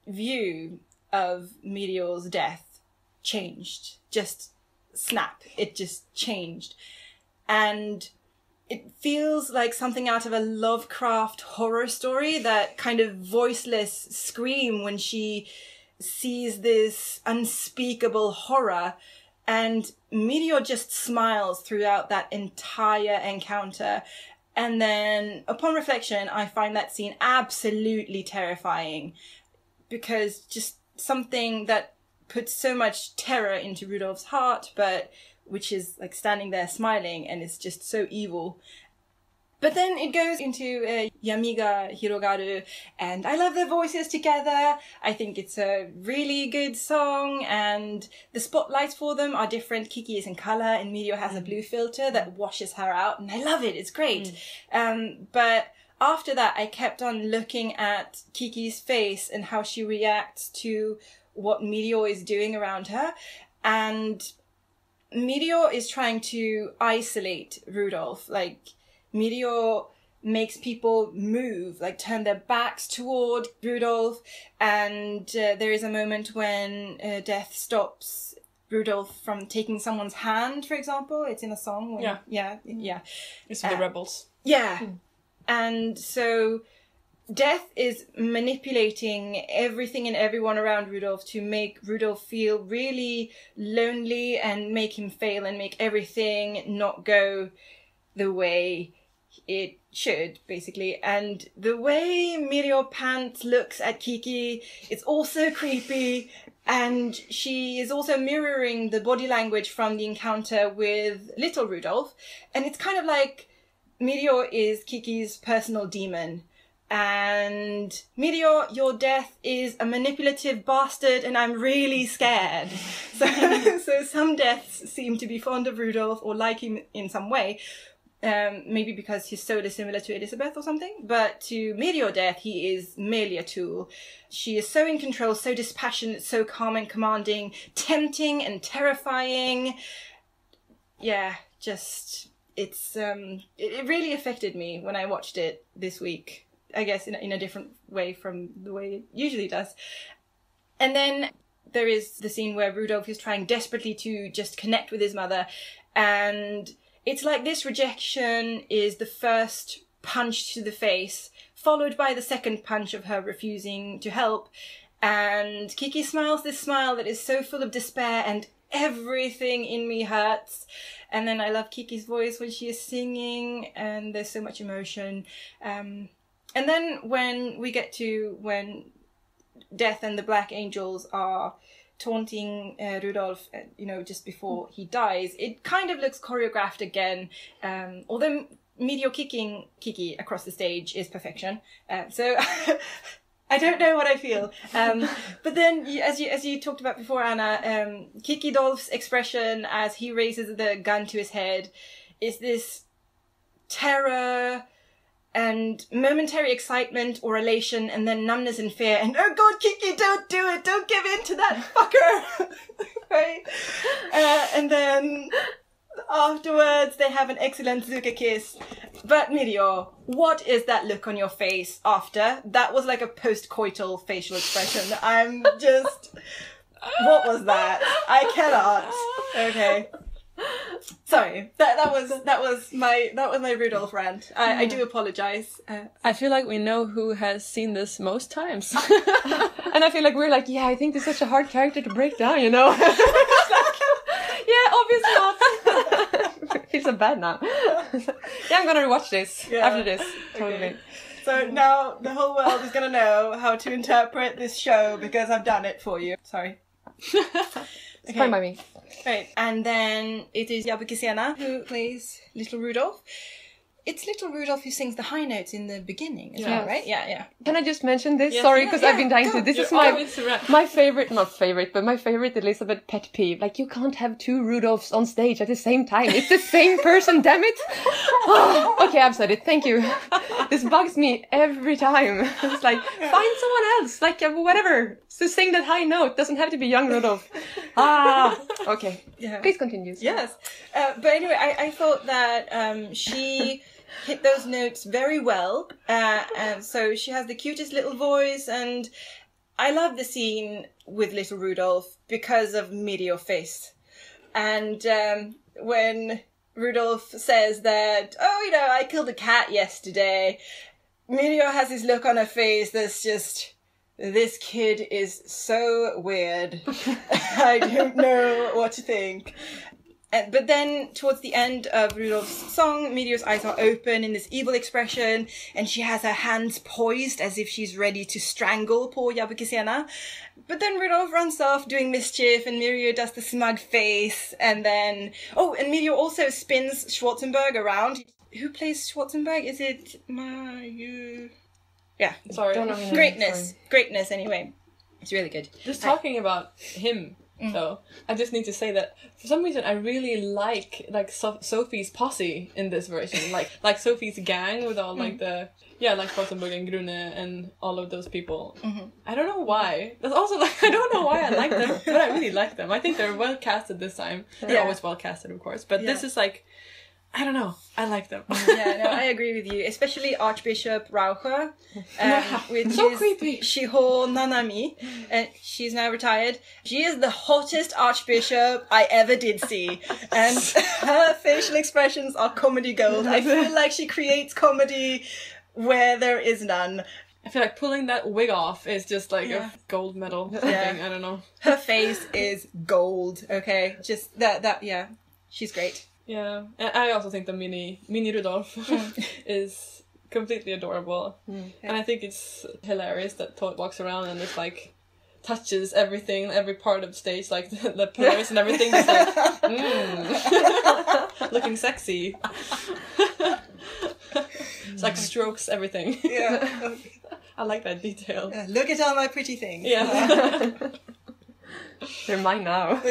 view of Meteor's death changed. Just snap. It just changed. And it feels like something out of a Lovecraft horror story, that kind of voiceless scream when she sees this unspeakable horror. And Meteor just smiles throughout that entire encounter. And then, upon reflection, I find that scene absolutely terrifying, because just something that puts so much terror into Rudolph's heart, but which is like standing there smiling, and it's just so evil. But then it goes into Yamiga Hirogaru, and I love their voices together. I think it's a really good song, and the spotlights for them are different. Kiki is in colour, and Meteor has a blue filter that washes her out, and I love it. It's great. But after that, I kept on looking at Kiki's face and how she reacts to what Meteor is doing around her. And Meteor is trying to isolate Rudolph. Like, Meteor makes people move, like turn their backs toward Rudolph. And there is a moment when Death stops Rudolph from taking someone's hand, for example. It's in a song. When, yeah. It's the rebels. Yeah. And so Death is manipulating everything and everyone around Rudolph to make Rudolph feel really lonely and make him fail and make everything not go the way it should, basically. And the way Meteor Pants looks at Kiki, it's also creepy. And she is also mirroring the body language from the encounter with little Rudolph. And it's kind of like Meteor is Kiki's personal demon. And Meteor, your death is a manipulative bastard, and I'm really scared. So some deaths seem to be fond of Rudolph or like him in some way. Maybe because his soul is similar to Elisabeth or something. But to Meteor Death, he is merely a tool. She is so in control, so dispassionate, so calm and commanding, tempting and terrifying. Yeah, just, it's, it really affected me when I watched it this week. I guess in a different way from the way it usually does. And then there is the scene where Rudolph is trying desperately to just connect with his mother, and it's like this rejection is the first punch to the face, followed by the second punch of her refusing to help. And Kiki smiles this smile that is so full of despair, and everything in me hurts. And then I love Kiki's voice when she is singing, and there's so much emotion. And then when we get to when Death and the Black Angels are taunting Rudolph, just before he dies, it kind of looks choreographed again. Although Meteor kicking Kiki across the stage is perfection. So I don't know what I feel. But then, as you talked about before, Anna, Kiki Dolph's expression as he raises the gun to his head is this terror and momentary excitement or elation, and then numbness and fear, and oh god, Kiki, don't do it, don't give in to that fucker. Right? And then afterwards they have an excellent Zuka kiss. But Meteor, what is that look on your face after? That was like a post-coital facial expression. I'm just, what was that? I cannot. Okay. Sorry, that was my Rudolph rant. I do apologize. I feel like we know who has seen this most times, and I feel like we're like, yeah, I think this is such a hard character to break down, It's like, yeah, obviously not. Feels so bad now. Yeah, I'm gonna rewatch this after this. Totally. Okay. So now the whole world is gonna know how to interpret this show because I've done it for you. Sorry. It's fine by me. Right, and then it is Yabuki Siena who plays Little Rudolph. It's Little Rudolph who sings the high notes in the beginning as well, right? Yeah. Can I just mention this? Yes. Sorry, because I've been dying to. This is my favorite, not favorite, but my favorite Elisabeth pet peeve. Like, you can't have two Rudolphs on stage at the same time. It's the same person, damn it! Okay, I've said it. Thank you. This bugs me every time. It's like, find someone else, like whatever, to sing that high note. Doesn't have to be young Rudolph. Okay. Yeah. Please continue. Yes. But anyway, I thought that she hit those notes very well. And so she has the cutest little voice, and I love the scene with little Rudolph because of Meteor's face. And when Rudolph says that, I killed a cat yesterday, Meteor has this look on her face that's just, this kid is so weird. I don't know what to think. But then, towards the end of Rudolph's song, Meteor's eyes are open in this evil expression, and she has her hands poised as if she's ready to strangle poor Jabukisena. But then Rudolph runs off doing mischief, and Meteor does the smug face, and then... and Meteor also spins Schwarzenberg around. Who plays Schwarzenberg? Is it Mayu? Yeah. Sorry. Don't know. Greatness. Sorry. Greatness, anyway. It's really good. Just talking about him, though, I just need to say that for some reason I really like Sophie's posse in this version, like Sophie's gang with all like the like Schwarzenberg and Grune and all of those people. I don't know why. That's also I don't know why I like them, but I really like them. I think they're well casted this time. They're always well casted, of course, but this is like, I don't know. I like them. I agree with you. Especially Archbishop Raucher, which so is creepy. Shiho Nanami, and she's now retired. She is the hottest Archbishop I ever did see, and her facial expressions are comedy gold. I feel like she creates comedy where there is none. I feel like pulling that wig off is just like a gold medal thing. I don't know. Her face is gold. Okay, just that. Yeah, she's great. Yeah, and I also think the mini Rudolph is completely adorable. And I think it's hilarious that Toad walks around and just like touches everything, every part of the stage, like the pillars and everything, just like, looking sexy. It's like strokes everything. Yeah. I like that detail. Yeah, look at all my pretty things. Yeah. They're mine now.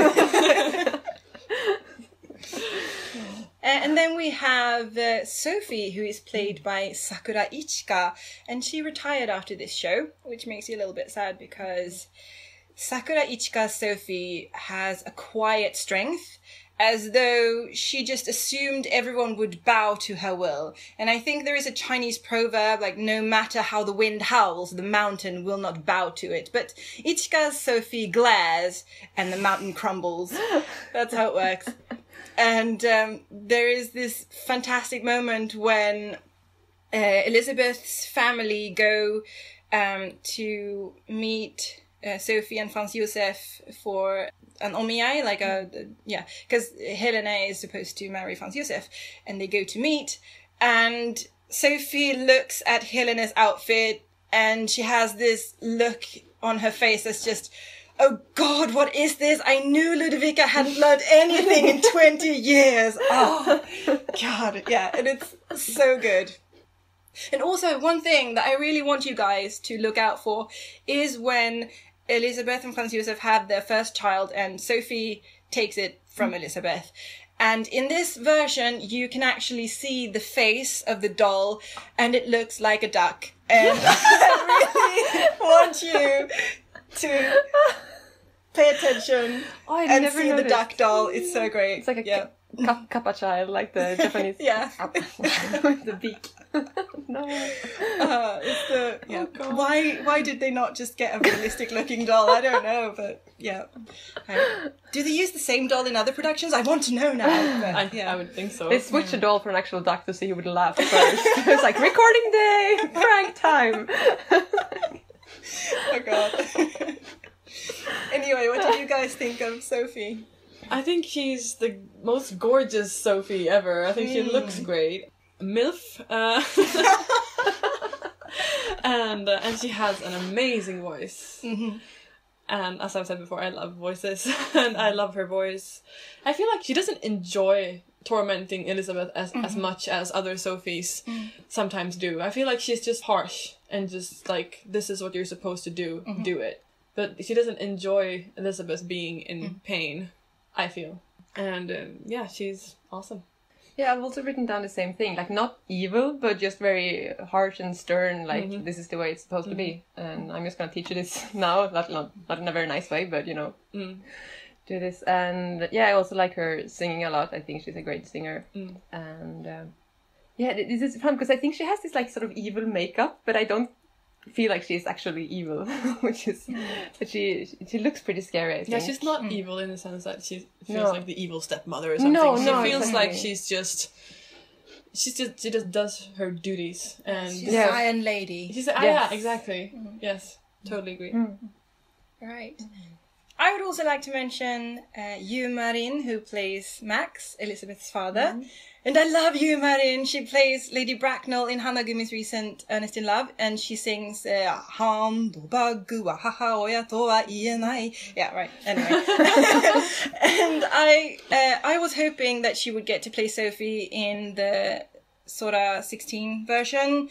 And then we have Sophie, who is played by Sakura Ichika, and she retired after this show, which makes you a little bit sad because Sakura Ichika's Sophie has a quiet strength, as though she just assumed everyone would bow to her will. And I think there is a Chinese proverb, like, no matter how the wind howls, the mountain will not bow to it. But Ichika's Sophie glares, and the mountain crumbles. That's how it works. And there is this fantastic moment when Elisabeth's family go to meet Sophie and Franz Josef for an omiyai, because Helena is supposed to marry Franz Josef, and they go to meet, and Sophie looks at Helena's outfit, and she has this look on her face that's just, oh God, what is this? I knew Ludwika hadn't learned anything in 20 years. Oh, God, yeah, and it's so good. And also, one thing that I really want you guys to look out for is when Elisabeth and Franz Josef have their first child and Sophie takes it from Elisabeth. And in this version, you can actually see the face of the doll and it looks like a duck. And I really want you to pay attention and see the duck doll. It's so great. It's like a kappa child, like the Japanese. Yeah. The beak. No. It's the why did they not just get a realistic looking doll? I don't know, but yeah. Do they use the same doll in other productions? I want to know now. But, I would think so. They switched a doll for an actual duck to see who would laugh first. It's like recording day, prank time. Oh God. Anyway, what did you guys think of Sophie? I think she's the most gorgeous Sophie ever. I think she looks great. MILF. And she has an amazing voice. Mm-hmm. And as I've said before, I love voices. And I love her voice. I feel like she doesn't enjoy tormenting Elisabeth as much as other Sophies sometimes do. I feel like she's just harsh and just like, this is what you're supposed to do, do it. But she doesn't enjoy Elisabeth being in pain, I feel. And she's awesome. Yeah, I've also written down the same thing. Like, not evil, but just very harsh and stern. Like, this is the way it's supposed to be. And I'm just going to teach you this now. Not in a very nice way, but, do this. And, yeah, I also like her singing a lot. I think she's a great singer. And, yeah, this is fun, because I think she has this, like, sort of evil makeup, but I don't feel like she's actually evil, which is, but she looks pretty scary, I think. Yeah, she's not evil in the sense that she feels No. like the evil stepmother or something. No, she no, feels exactly. like she just does her duties, and She's an Iron Lady. she's Yes. yeah, exactly. Yes, totally agree. Right. I would also like to mention Yu Marin, who plays Max, Elisabeth's father. And I love Yu Marin. She plays Lady Bracknell in Hanagumi's recent Earnest in Love, and she sings Handobagu wa haha oya to wa ienai. Yeah, right. Anyway. And I was hoping that she would get to play Sophie in the Sora 16 version,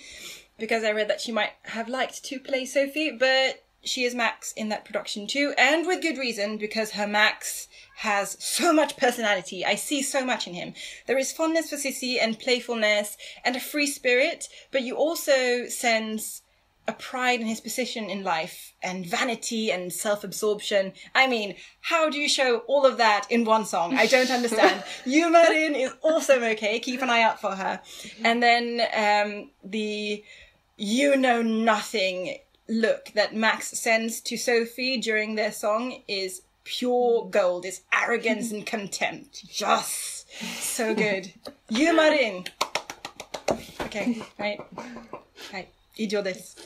because I read that she might have liked to play Sophie, but she is Max in that production too, and with good reason, because her Max has so much personality. I see so much in him. There is fondness for Sissy and playfulness and a free spirit, but you also sense a pride in his position in life and vanity and self-absorption. I mean, how do you show all of that in one song? I don't understand. Yu Marin is also okay. Keep an eye out for her. And then the you-know-nothing look that Max sends to Sophie during their song is pure gold. It's arrogance and contempt. Just so good. Yu Marin. Okay, right. Right. 以上です.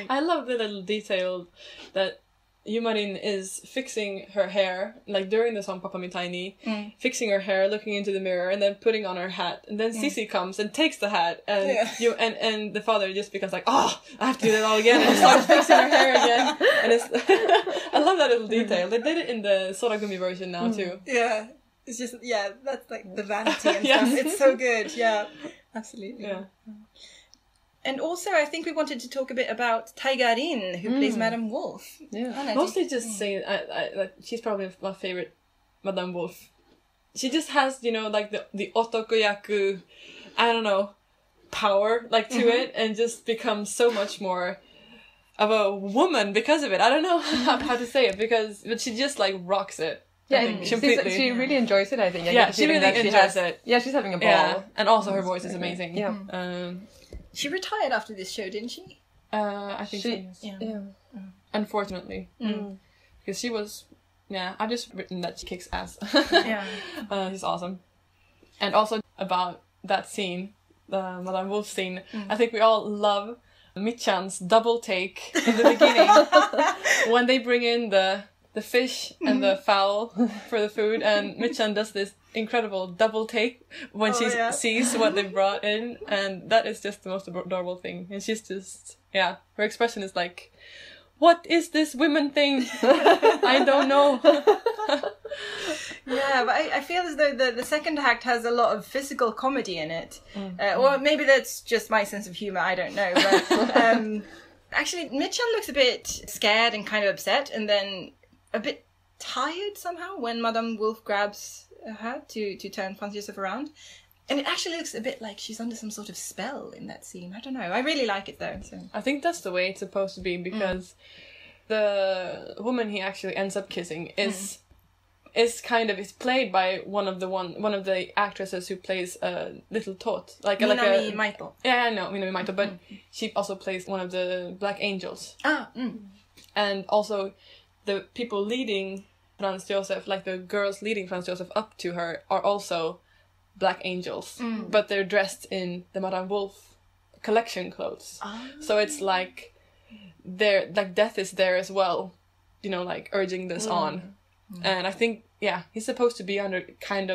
I love the little detail that Yumarin is fixing her hair, like during the song Papa Mitai fixing her hair, looking into the mirror, and then putting on her hat. And then Sissy comes and takes the hat, and and the father just becomes like, oh, I have to do that all again, and starts fixing her hair again. And it's I love that little detail. They did it in the Soragumi version now too. Yeah. It's just, yeah, that's like the vanity and stuff. It's so good. Yeah, absolutely. Yeah. And also, I think we wanted to talk a bit about Taigarin, who plays Madame Wolf. Yeah. Mostly just saying, I she's probably my favorite Madame Wolf. She just has, like the otokoyaku, I don't know, power, like, to it, and just becomes so much more of a woman because of it. I don't know how to say it, but she just, like, rocks it. Yeah, completely. She really enjoys it, I think. She really enjoys it. Yeah, she's having a ball. Yeah, and also her voice is amazing. Yeah. She retired after this show, didn't she? I think so, yes. Yeah. Unfortunately. Because she was... Yeah, I've just written that she kicks ass. Yeah. She's awesome. And also about that scene, the Madame Wolf scene, I think we all love Michan's double take in the beginning when they bring in the fish and the fowl for the food, and Michan does this incredible double take when she sees what they brought in, and that is just the most adorable thing. And she's just, her expression is like, what is this women thing? I don't know. Yeah, but I feel as though the second act has a lot of physical comedy in it. Or maybe that's just my sense of humour, I don't know. But actually, Michan looks a bit scared and kind of upset, and then a bit tired somehow when Madame Wolf grabs her to turn Franz Josef around. And it actually looks a bit like she's under some sort of spell in that scene. I don't know. I really like it though. So. I think that's the way it's supposed to be, because the woman he actually ends up kissing is played by one of the actresses who plays Little Tot, Minami Maito. Yeah, I know Minami Maito, but she also plays one of the Black Angels. And also the people leading Franz Josef, like the girls leading Franz Josef up to her, are also Black Angels, but they're dressed in the Madame Wolf collection clothes. So it's like death is there as well, like urging this on. And I think, he's supposed to be under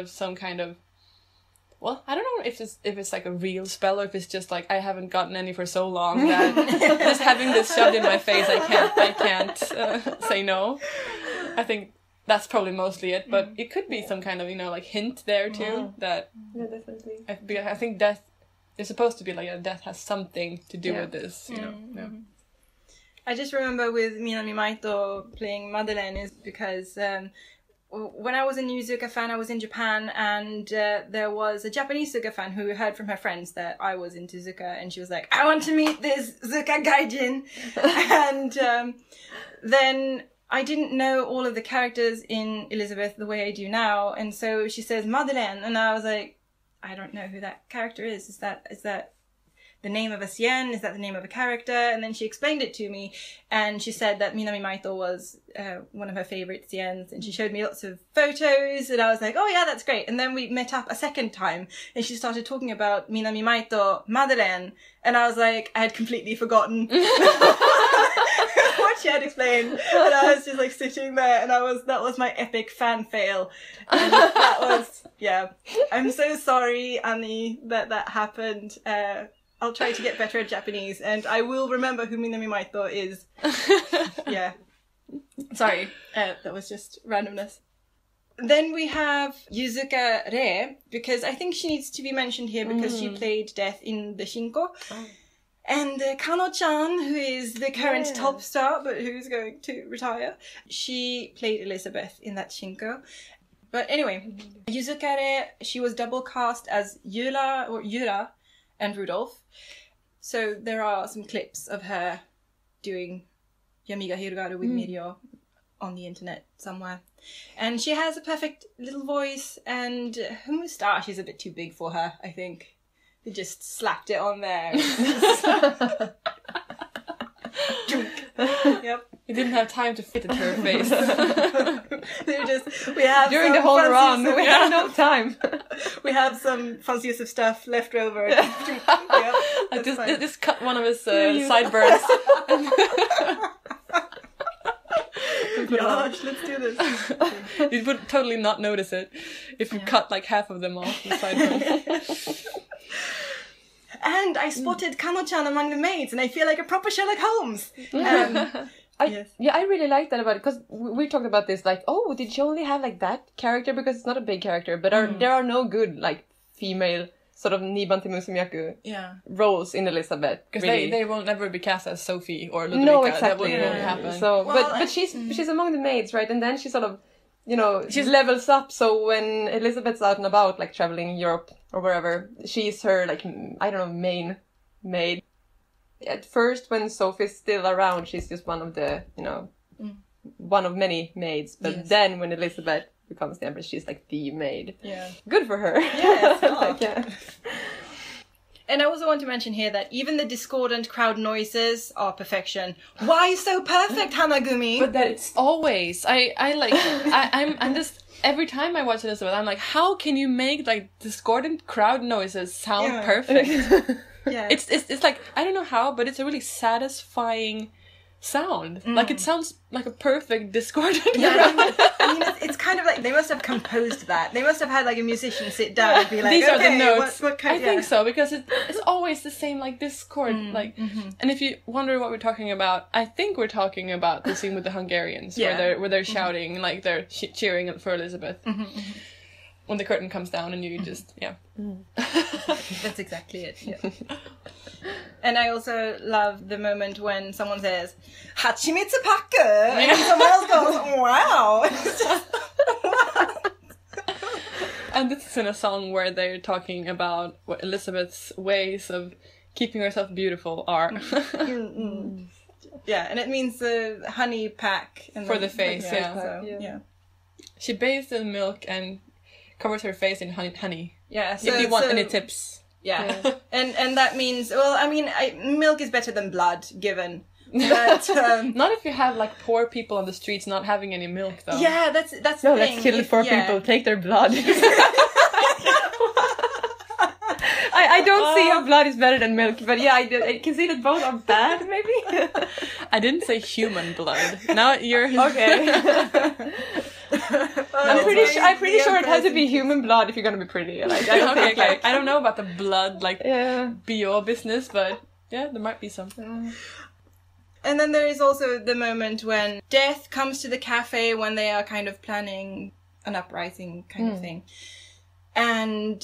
some kind of, well, I don't know if it's like a real spell, or if it's just like I haven't gotten any for so long that just having this shoved in my face, I can't say no. I think that's probably mostly it, but it could be some kind of, like hint there too, that... Yeah, definitely. I think death is supposed to be like, death has something to do with this, Yeah. I just remember with Minami Maito playing Madeleine is because when I was a new Zuka fan, I was in Japan, and there was a Japanese Zuka fan who heard from her friends that I was into Zuka, and she was like, I want to meet this Zuka gaijin. And then I didn't know all of the characters in Elisabeth the way I do now, and so she says Madeleine, and I was like, I don't know who that character is. Is that the name of a Sien? Is that the name of a character? And then she explained it to me, and she said that Minami Maito was one of her favourite Siens, and she showed me lots of photos, and I was like, oh yeah, that's great. And then we met up a second time, and she started talking about Minami Maito, Madeleine, and I was like, I had completely forgotten what she had explained, and I was just like sitting there, and that was my epic fan fail, and that was, yeah. I'm so sorry, Annie, that happened. I'll try to get better at Japanese, and I will remember who Minami Maito is. Yeah. Sorry, that was just randomness. Then we have Yuzuka Rei, because I think she needs to be mentioned here because she played Death in the Shinko. Oh. And Kano-chan, who is the current top star, but who's going to retire, she played Elisabeth in that Shinko. But anyway, Yuzuka Rei, she was double cast as Yura and Rudolph. So there are some clips of her doing Yami ga Hirugaru with Mirio on the internet somewhere. And she has a perfect little voice, and her moustache is a bit too big for her, I think. They just slapped it on there. Yep. You didn't have time to fit it to her face. We have during the whole run, we had no time. We have some Franz Josef stuff left over. Just cut one of his sideburns. Gosh, let's do this. You would totally not notice it if you cut like half of them off the sideburns. And I spotted Kano-chan among the maids, and I feel like a proper Sherlock Holmes. I really like that about it, because we talked about this, like, oh, did she only have like that character, because it's not a big character, but there are no good like female sort of Niban Temusumiyaku roles in Elisabeth. Because really. they will never be cast as Sophie or Ludwika. No, exactly. That wouldn't happen. So, but she's among the maids, right? And then she sort of, you know, she levels up. So when Elisabeth's out and about, like traveling in Europe or wherever, she's her, like, I don't know, main maid. At first, when Sophie's still around, she's just one of the, you know, one of many maids. But then when Elisabeth becomes the empress, she's like the maid. Yeah. Good for her. Yes. And I also want to mention here that even the discordant crowd noises are perfection. Why so perfect, Hanagumi? But that it's always I'm just every time I watch Elisabeth, I'm like, how can you make like discordant crowd noises sound perfect? Yeah. It's like, I don't know how, but it's a really satisfying sound. Like it sounds like a perfect discordant crowd. I mean, it's kind of like they must have composed that. They must have had like a musician sit down and be like, these okay, are the notes. What kind, I think so, because it's always the same like discord. And if you wonder what we're talking about, I think we're talking about the scene with the Hungarians where they're shouting, like they're cheering for Elisabeth. When the curtain comes down and you just, That's exactly it, yeah. And I also love the moment when someone says, Hachimitsu Paku! And someone else goes, wow! It's just, what? And this is in a song where they're talking about what Elisabeth's ways of keeping herself beautiful are. Yeah, and it means the honey pack. And for the face, So. She bathes in milk and covers her face in honey. Yeah. So, if you want any tips. Yeah. And that means, well, I mean, milk is better than blood, given. But, not if you have like poor people on the streets not having any milk, though. Yeah, that's the thing. No, let's kill the poor people. Take their blood. I don't see how blood is better than milk, but yeah, I can see that both are bad, maybe. I didn't say human blood. Now you're okay. I'm pretty sure it has to be human blood if you're gonna be pretty. Like, I don't know about the blood bio business, but yeah, there might be some. And then there is also the moment when Death comes to the cafe when they are kind of planning an uprising kind of thing. And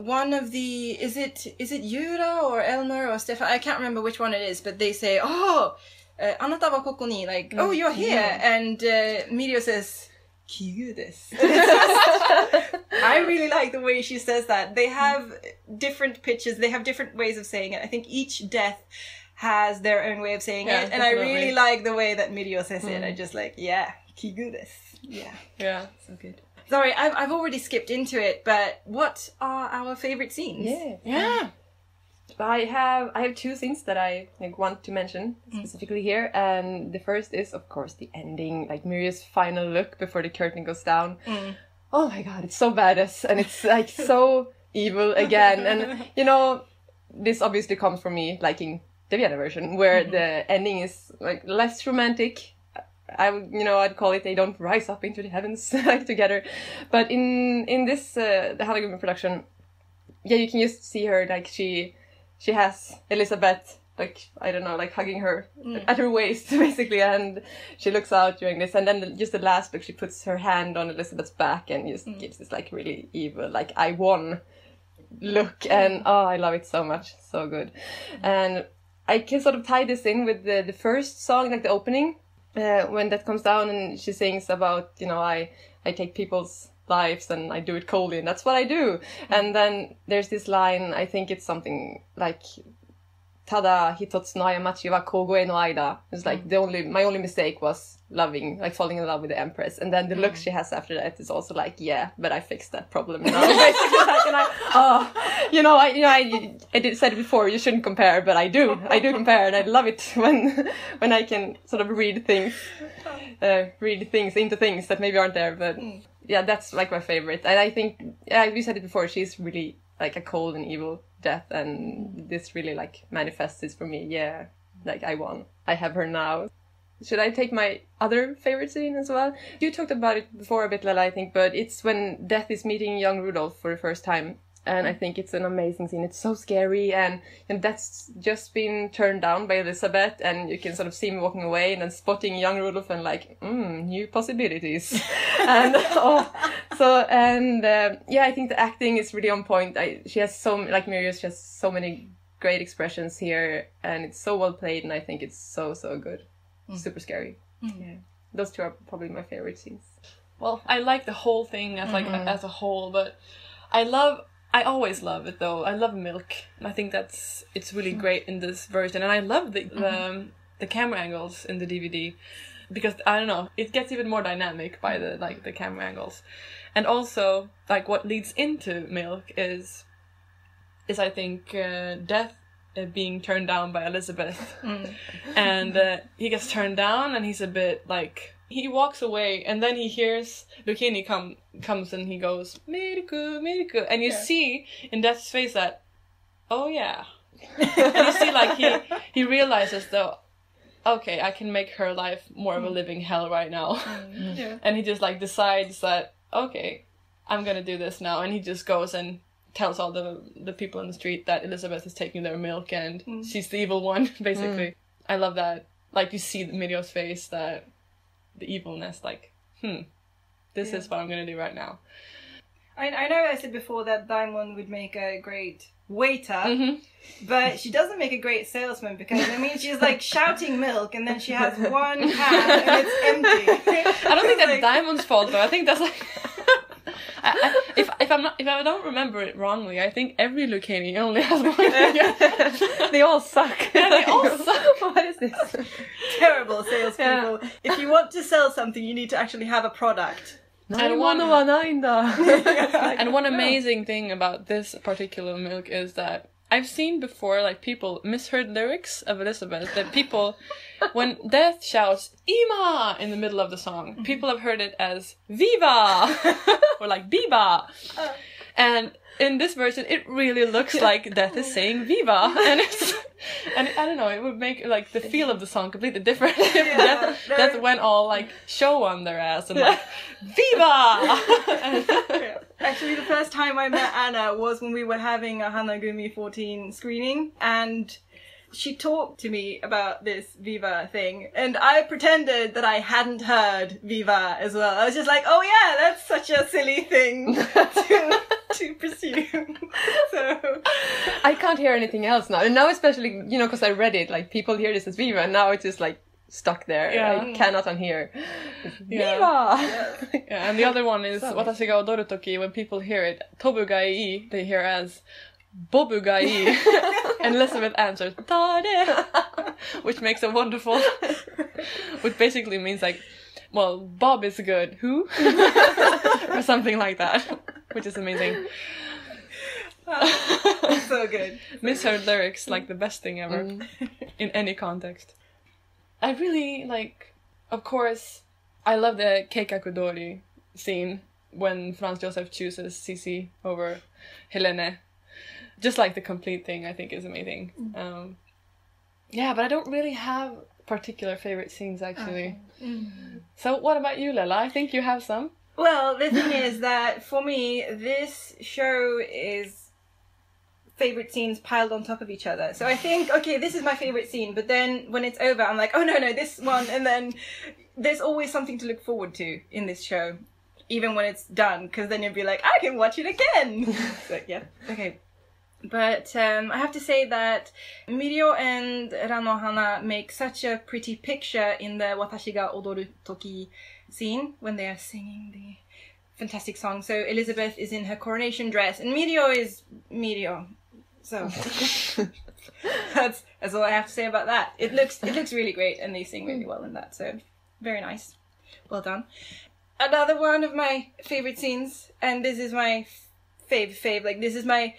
one of the is it Yura or Elmer or Stefan? I can't remember which one it is, but they say, "Oh, anata wa koko ni," like, "Oh, you're here," and Mirio says, Kigudes. I really like the way she says that. They have different pitches, they have different ways of saying it. I think each death has their own way of saying it, and definitely. I really like the way that Mirio says it. I just like, Kigudes. Yeah, so good. Sorry, I've already skipped into it, but what are our favourite scenes? Yeah. I have two things that I want to mention specifically here, and the first is of course the ending, like Mirio's final look before the curtain goes down. Oh my god, it's so badass, and it's like so evil again, and you know, this obviously comes from me liking the Vienna version, where the ending is like less romantic. I'd call it they don't rise up into the heavens like together, but in this the Hanagumi production, you can just see her like she has Elisabeth, like, I don't know, like hugging her at her waist, basically, and she looks out during this, and then just the last look, she puts her hand on Elisabeth's back and just gives this, like, really evil, like, I won look, and, I love it so much, so good. And I can sort of tie this in with the first song, like the opening, when that comes down, and she sings about, I take people's lives and I do it coldly, and that's what I do. And then there's this line, I think it's something like Tada hitotsu no ayamachi wa kogoe no aida. It's like my only mistake was falling in love with the Empress. And then the look she has after that is also like, yeah, but I fixed that problem now. Basically, like, and I said it before, you shouldn't compare, but I do compare, and I love it when I can sort of read things into things that maybe aren't there, but yeah, that's like my favorite. And I think, we said it before, she's really like a cold and evil death, and this really like manifests this for me. Yeah, like I won. I have her now. Should I take my other favorite scene as well? You talked about it before a bit, Lala, I think, but it's when Death is meeting young Rudolph for the first time. And I think it's an amazing scene. It's so scary, and that's just been turned down by Elisabeth, and you can sort of see me walking away and then spotting young Rudolph and like, new possibilities. And I think the acting is really on point. She has Mirio, she has so many great expressions here, and it's so well played, and I think it's so good. Super scary. Yeah, those two are probably my favorite scenes. Well, I like the whole thing as as a whole, but I always love it though. I love Milk, and I think it's really great in this version, and I love the camera angles in the DVD, because I don't know, it gets even more dynamic by the camera angles, and also like what leads into Milk is I think Death being turned down by Elisabeth, and he gets turned down, and he's a bit like. He walks away, and then he hears Lucchini comes and he goes, Miriku, and you see in Death's face that, oh yeah. And you see like he realizes though, okay, I can make her life more of a living hell right now. And he just like decides that, okay, I'm gonna do this now, and he just goes and tells all the people in the street that Elisabeth is taking their milk and she's the evil one, basically. I love that. Like you see Mirio's face, that the evilness, like, this is what I'm gonna do right now. I know I said before that Daimon would make a great waiter, but she doesn't make a great salesman, because I mean she's like shouting milk and then she has one can and it's empty. I don't think that's Daimon's fault though. I think that's like if I don't remember it wrongly, I think every Lucchini only has one. They all suck. Yeah, they all suck. What is this? Terrible salespeople. Yeah. If you want to sell something, you need to actually have a product. And one amazing thing about this particular milk is that I've seen before, like, people misheard lyrics of Elisabeth. That people, when Death shouts "Ima" in the middle of the song, people have heard it as "Viva" or like "Biba." And in this version, it really looks like Death is saying "Viva," and I don't know, it would make like the feel of the song completely different if Death went all like show on their ass and like "Viva." Actually, the first time I met Anna was when we were having a Hanagumi 14 screening, and she talked to me about this Viva thing, and I pretended that I hadn't heard Viva as well. I was just like, oh yeah, that's such a silly thing to presume. So I can't hear anything else now. And now especially, because I read it, like people hear this as Viva, and now it's just like stuck there. Yeah. I cannot unhear. Yeah. Viva! Yeah, and the other one is So Watashi ga odoru toki. When people hear it, tobugai, they hear as bobugai. And Elisabeth answers, Tare! Which makes a wonderful... which basically means like, well, Bob is good. Who? Or something like that. Which is amazing. So good. Misheard lyrics, like the best thing ever. In any context. I really, like... Of course, I love the Keikakudori scene when Franz Josef chooses Sisi over Helene. Just like the complete thing, I think is amazing. Yeah, but I don't really have particular favorite scenes, actually. So what about you, Lela? I think you have some. Well, the thing is that for me, this show is favorite scenes piled on top of each other. So I think, okay, this is my favorite scene, but then when it's over, I'm like, oh no, this one, and then there's always something to look forward to in this show, even when it's done, because then you'll be like, I can watch it again. So yeah, okay. But I have to say that Mirio and Ranohana make such a pretty picture in the Watashi ga odoru toki scene when they are singing the fantastic song. So Elisabeth is in her coronation dress and Mirio is Mirio. So that's all I have to say about that. It looks really great and they sing really well in that. So very nice. Well done. Another one of my favorite scenes, and this is my fave. Like this is my...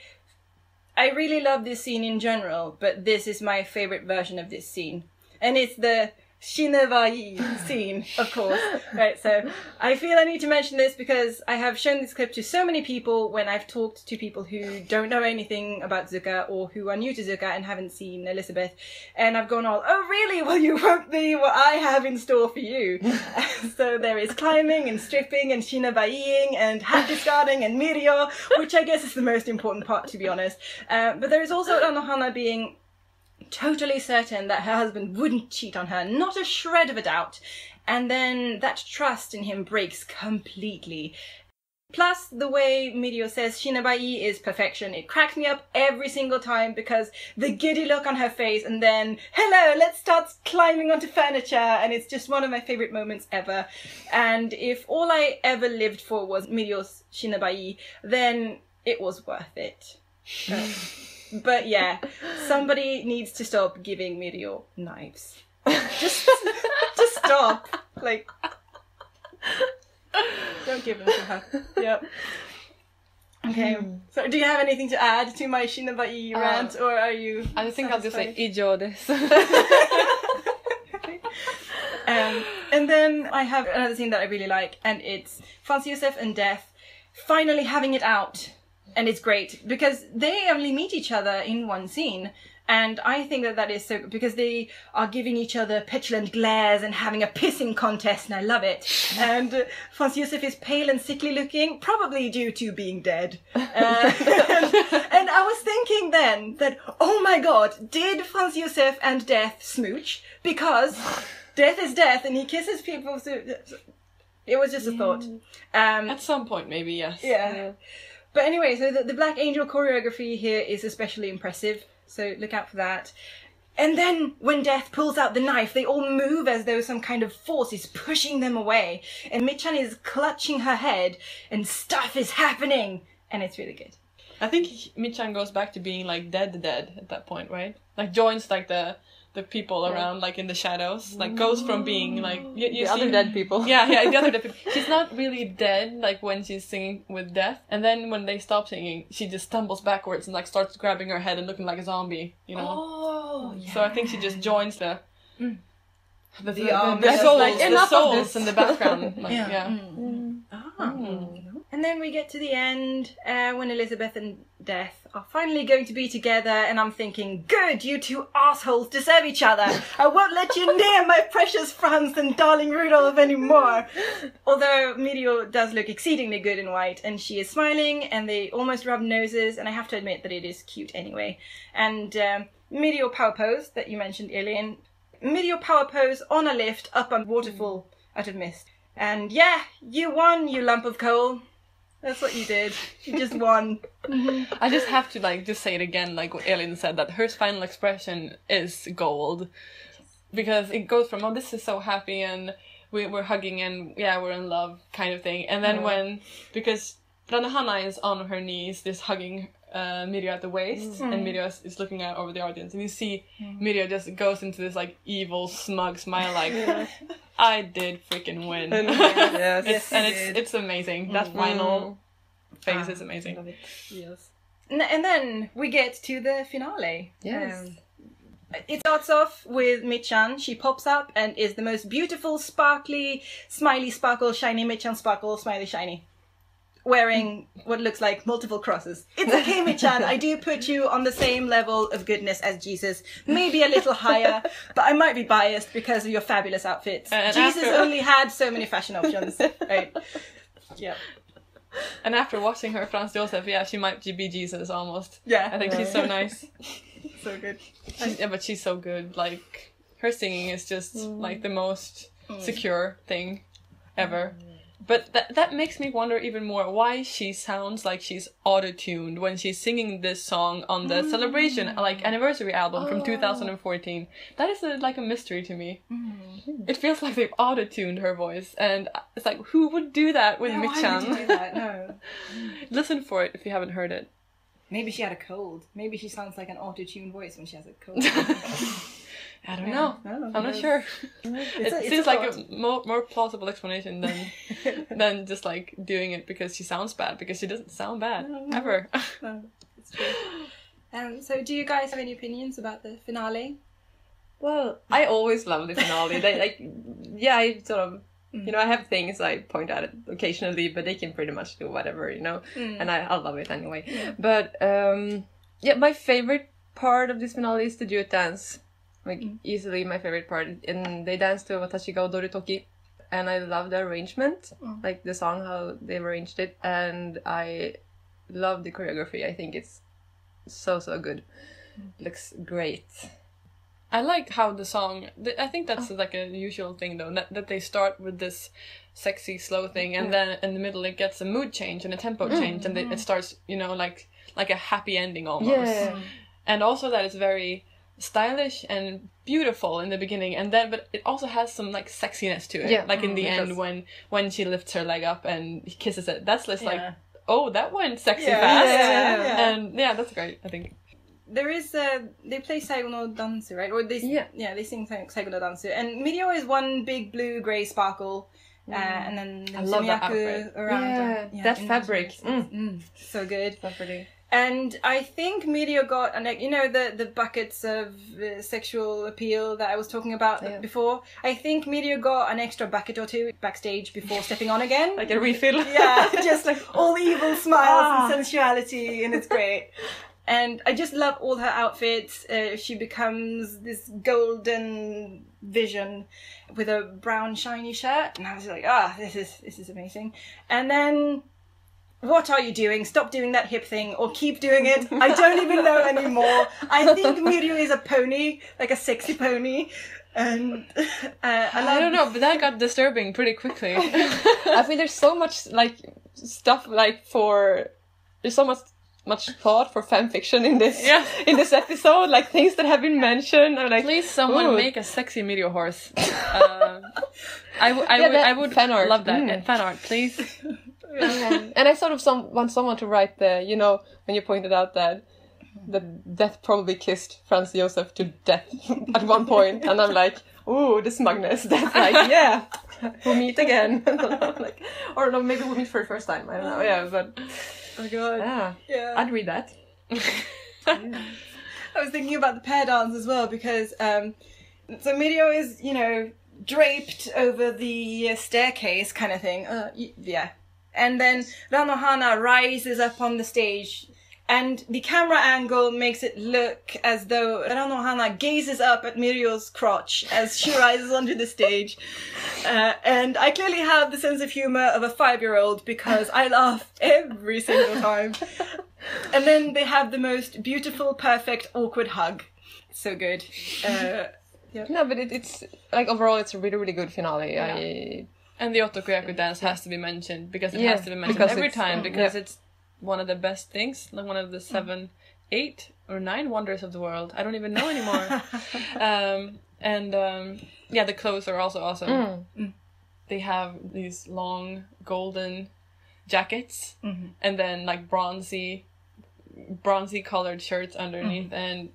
I really love this scene in general, but this is my favorite version of this scene. And it's the Shinebai scene, of course. Right, so I feel I need to mention this because I have shown this clip to so many people when I've talked to people who don't know anything about Zuka or who are new to Zuka and haven't seen Elisabeth. And I've gone all, oh really? Well, you won't be what I have in store for you. So there is climbing and stripping and Shinebaiing and hat discarding and Mirio, which I guess is the most important part, to be honest. But there is also Anohana being totally certain that her husband wouldn't cheat on her, not a shred of a doubt. And then that trust in him breaks completely. Plus, the way Mirio says Shinebai is perfection, it cracks me up every single time because the giddy look on her face and then, hello, let's start climbing onto furniture, and it's just one of my favourite moments ever. And if all I ever lived for was Mirio's Shinebai, then it was worth it. But yeah, somebody needs to stop giving Mirio knives. Just stop. Like, don't give them to her. Yep. Okay. So, do you have anything to add to my Shinebai rant, or are you? I think I'll just say ijo desu. And then I have another scene that I really like, and it's Franz Josef and Death finally having it out. And it's great because they only meet each other in one scene. And I think that is so good because they are giving each other petulant glares and having a pissing contest, and I love it. And Franz Josef is pale and sickly looking, probably due to being dead. And I was thinking then that, oh my god, did Franz Josef and Death smooch? Because Death is Death and he kisses people. So it was just a thought. At some point, maybe, yes. Yeah. But anyway, so the Black Angel choreography here is especially impressive, so look out for that. And then when Death pulls out the knife, they all move as though some kind of force is pushing them away. And Michan is clutching her head, and stuff is happening, and it's really good. I think Michan goes back to being like dead at that point, right? Like joins like the people around, like in the shadows, like goes from being like you the other dead people. Yeah, the other dead people. She's not really dead, like when she's singing with Death, and then when they stop singing, she just stumbles backwards and like starts grabbing her head and looking like a zombie, you know. Oh, yeah. So I think she just joins the souls in the background. Like, yeah. And then we get to the end when Elisabeth and Death are finally going to be together, and I'm thinking, good, you two assholes deserve each other. I won't let you near my precious Franz and darling Rudolph anymore. Although Mirio does look exceedingly good in white, and she is smiling, and they almost rub noses, and I have to admit that it is cute anyway. And Mirio power pose that you mentioned, Alien. Mirio power pose on a lift up a waterfall out of mist. And yeah, you won, you lump of coal. That's what you did. You just won. I just have to just say it again, like what Elin said, that her final expression is gold. because it goes from, oh, this is so happy and we're hugging and yeah, we're in love kind of thing. And then because Ranohana is on her knees, this hugging Mirjo at the waist, and Mirjo is looking out over the audience, and you see Mirjo just goes into this like evil, smug smile, like I did freaking win. It's amazing. That final phase is amazing. Love it. Yes. And then we get to the finale. Yes. It starts off with Michan. She pops up and is the most beautiful, sparkly, smiley, sparkle, shiny Michan sparkle, smiley, shiny. Wearing what looks like multiple crosses. It's okay, Michan. I do put you on the same level of goodness as Jesus. Maybe a little higher, but I might be biased because of your fabulous outfits. Jesus only had so many fashion options. Right? Yeah. And after watching her, Franz Josef, yeah, she might be Jesus almost. Yeah. I think she's so nice. So good. But she's so good. Like, her singing is just like the most secure thing ever. But that makes me wonder even more why she sounds like she's auto-tuned when she's singing this song on the Celebration, like, anniversary album from 2014. That is like a mystery to me. It feels like they've auto-tuned her voice, and it's like, who would do that with Michan? Why would you do that? No. Listen for it if you haven't heard it. Maybe she had a cold. Maybe she sounds like an auto-tuned voice when she has a cold. I don't know. I'm not sure. It seems like a more plausible explanation than just like doing it because she sounds bad, because she doesn't sound bad ever. No, it's true. So do you guys have any opinions about the finale? Well, I always love the finale. I sort of, I have things I point out occasionally, but they can pretty much do whatever, and I love it anyway. Yeah. But my favorite part of this finale is the duet dance. Like, easily my favorite part. And they dance to Watashi ga Odoru Toki. And I love the arrangement. Like, the song, how they arranged it. And I love the choreography. I think it's so good. Looks great. I like how the song... I think that's like a usual thing, though. That they start with this sexy, slow thing. And then in the middle it gets a mood change and a tempo change. And it starts, like a happy ending almost. Yeah. And also that it's very... stylish and beautiful in the beginning, and then but it also has some like sexiness to it, like in the end when she lifts her leg up and he kisses it. That's just like, oh, that went sexy fast. And that's great. I think there is they play Saigo no Dansu, right? Or they sing Saigo no Dansu, and Mirjo is one big blue grey sparkle, and then I love that outfit. Around that fabric. So good. So pretty. And I think Mirjo got, the buckets of sexual appeal that I was talking about before. I think Mirjo got an extra bucket or two backstage before stepping on again. Like a refill? Yeah, just like all evil smiles and sensuality, and it's great. And I just love all her outfits. She becomes this golden vision with a brown shiny shirt. And I was like, this is amazing. And then... what are you doing? Stop doing that hip thing, or keep doing it. I don't even know anymore. I think Mirjo is a pony, like a sexy pony. And I don't know, but that got disturbing pretty quickly. I think there's so much like stuff there's so much thought for fan fiction in this episode, like things that have been mentioned. I'm like, please, someone make a sexy Mirjo horse. I would fan art. Love that fan art, please. And I sort of want someone to write when you pointed out that Death probably kissed Franz Josef to death at one point, and I'm like, ooh, the smugness. That's like, we'll meet again. Like, or no, maybe we'll meet for the first time. I don't know. Yeah, but oh god, I'd read that. I was thinking about the pair dance as well, because so Mirjo is draped over the staircase kind of thing. And then Ranohana rises up on the stage, and the camera angle makes it look as though Ranohana gazes up at Mirjo's crotch as she rises onto the stage. And I clearly have the sense of humour of a 5-year-old, because I laugh every single time. And then they have the most beautiful, perfect, awkward hug. It's so good. No, but it's like overall it's a really, really good finale. Yeah. And the Otokoyaku dance has to be mentioned, because it has to be mentioned every time, because it's one of the best things, like one of the 7, 8 or 9 wonders of the world. I don't even know anymore. Yeah, the clothes are also awesome. They have these long golden jackets and then like bronzy colored shirts underneath, and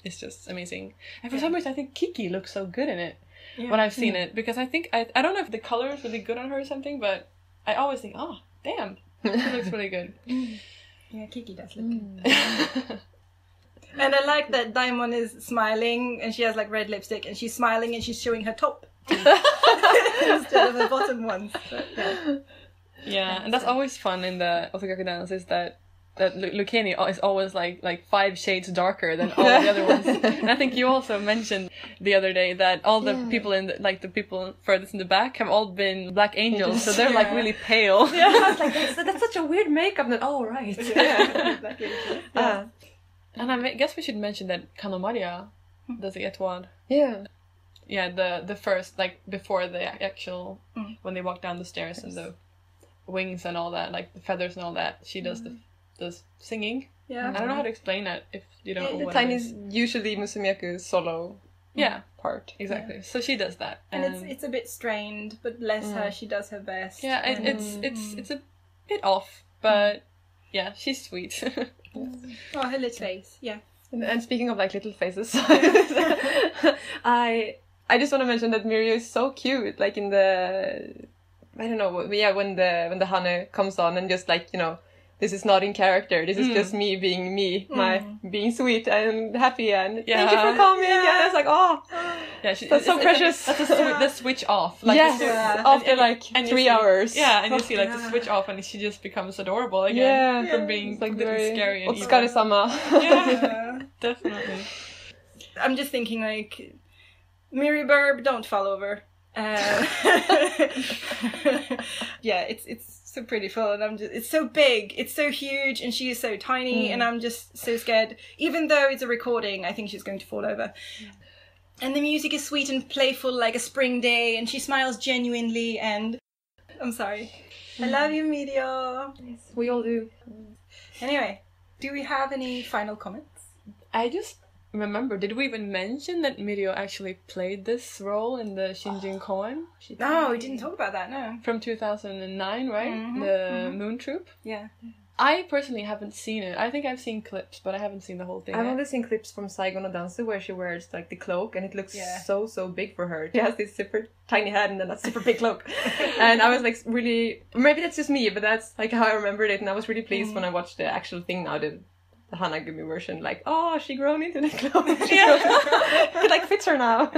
it's just amazing. And for some reason I think Kiki looks so good in it when I've seen it, because I think I don't know if the color is really good on her or something, but I always think, oh damn, she looks really good. Yeah, Kiki does look good. And I like that Daimon is smiling and she has like red lipstick and she's smiling and she's showing her top instead of her bottom ones. But, yeah, and that's always fun in the Otogaki dance, is that Lucchini is always like 5 shades darker than all the other ones. And I think you also mentioned the other day that all the people in the people furthest in the back have all been black angels, so they're like really pale. Yeah, I was like, that's such a weird makeup. That right. Black angels. And I guess we should mention that Kanomaria does the étoile. Yeah. Yeah, the first, like before the actual when they walk down the stairs and the wings and all that, like the feathers and all that, she does the singing. Yeah. I don't know how to explain it if you don't know The what tiny it is. usually Musumiyaku's solo part. Exactly. Yeah. So she does that. And it's a bit strained, but bless her, she does her best. Yeah, it's a bit off, but yeah, she's sweet. Oh, her little face, yeah. And speaking of like little faces, I just want to mention that Mirio is so cute. Like in the, I don't know, when the Hane comes on and just like, this is not in character. This is just me being me, being sweet and happy, and thank you for coming. Yeah, it's like, that's so precious. That's the switch off. Like, after like 3 hours. Yeah, and you see like the switch off, and she just becomes adorable again from being like very scary and Otsukare-sama. Yeah, definitely. I'm just thinking like, Miri Burb, don't fall over. Yeah, it's so prettiful, and it's so big, it's so huge, and she is so tiny, and I'm just so scared. Even though it's a recording, I think she's going to fall over. And the music is sweet and playful like a spring day, and she smiles genuinely, and I'm sorry. I love you, Mirio. Yes, we all do. Anyway, do we have any final comments? I just remember, did we even mention that Mirio actually played this role in the Shinjin Koen? No, we didn't talk about that, no. From 2009, right? The Moon Troop? Yeah. I personally haven't seen it. I think I've seen clips, but I haven't seen the whole thing. I've only seen clips from Saigo no Dansu where she wears like the cloak, and it looks so big for her. She has this super tiny head and then a super big cloak. And I was like really, maybe that's just me, but that's like how I remembered it, and I was really pleased when I watched the actual thing now, the Hanagumi version, like, oh, she grown into that clothes. It like fits her now.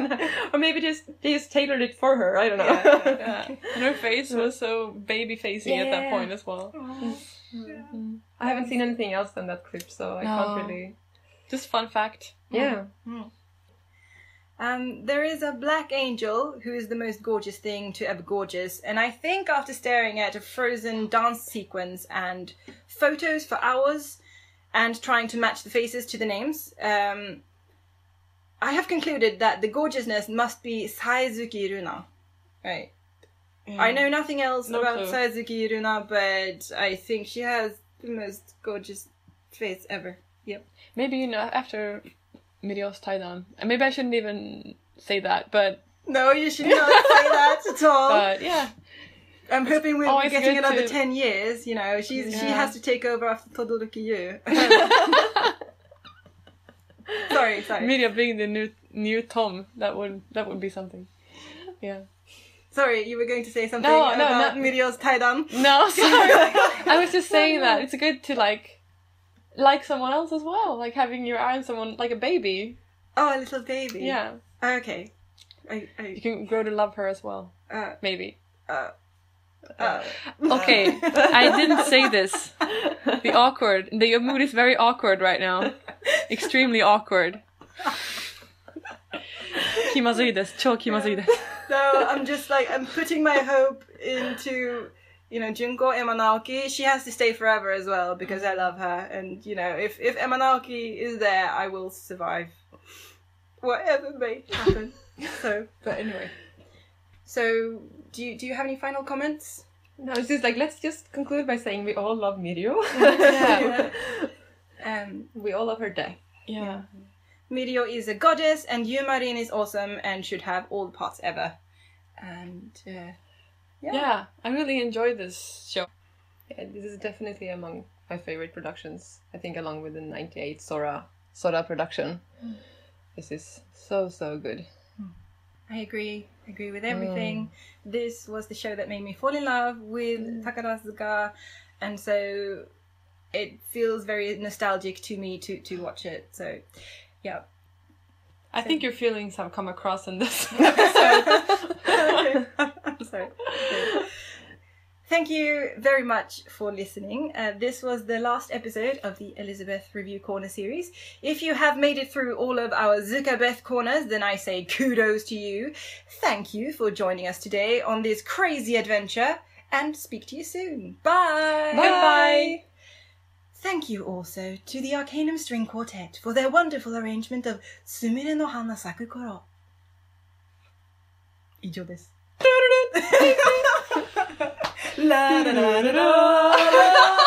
Or maybe they just tailored it for her, I don't know. Yeah. And her face was so baby facing at that point as well. I haven't seen anything else than that clip, so I can't really. Just fun fact. Yeah. There is a black angel who is the most gorgeous thing to ever gorgeous, and I think after staring at a Frozen dance sequence and photos for hours and trying to match the faces to the names, I have concluded that the gorgeousness must be Saezuki Runa. Right. I know nothing else about Saezuki Runa, but I think she has the most gorgeous face ever. Yep. Maybe, after Mirio's Taidan. And maybe I shouldn't even say that, but... No, you should not say that at all. But, yeah. I'm hoping we're getting another 10 years, she has to take over after Todoroki Yu. Sorry. Mirio being the new Tom, that would be something. Yeah. Sorry, you were going to say something about Mirio's Taidan? No, sorry. I was just saying that it's good to like someone else as well, like having your eye on someone like a baby. Oh, a little baby. Yeah. Okay. You can grow to love her as well. Maybe. Okay, I didn't say this. The mood is very awkward right now. Extremely awkward. Kimazui desu. Chou kimazui desu. No, I'm just like, I'm putting my hope into, Junko Emma Naoki. She has to stay forever as well because I love her. And, if Emma Naoki is there, I will survive. Whatever may happen. But anyway. So, do you have any final comments? No, it's just like, let's just conclude by saying we all love Mirio. We all love her death. Yeah. Mirio is a goddess, and Yumarin is awesome and should have all the parts ever. And Yeah, I really enjoyed this show. Yeah, this is definitely among my favorite productions. I think along with the 98 Sora production. This is so good. I agree with everything. This was the show that made me fall in love with Takarazuka, and so it feels very nostalgic to me to watch it. So, yeah. I think your feelings have come across in this. Sorry. Thank you very much for listening. This was the last episode of the Elisabeth Review Corner series. If you have made it through all of our Zukabeth corners, then I say kudos to you. Thank you for joining us today on this crazy adventure, and speak to you soon. Bye! Bye! Thank you also to the Arcanum String Quartet for their wonderful arrangement of Sumire no Hana Saku Koro. 以上です。ララララララ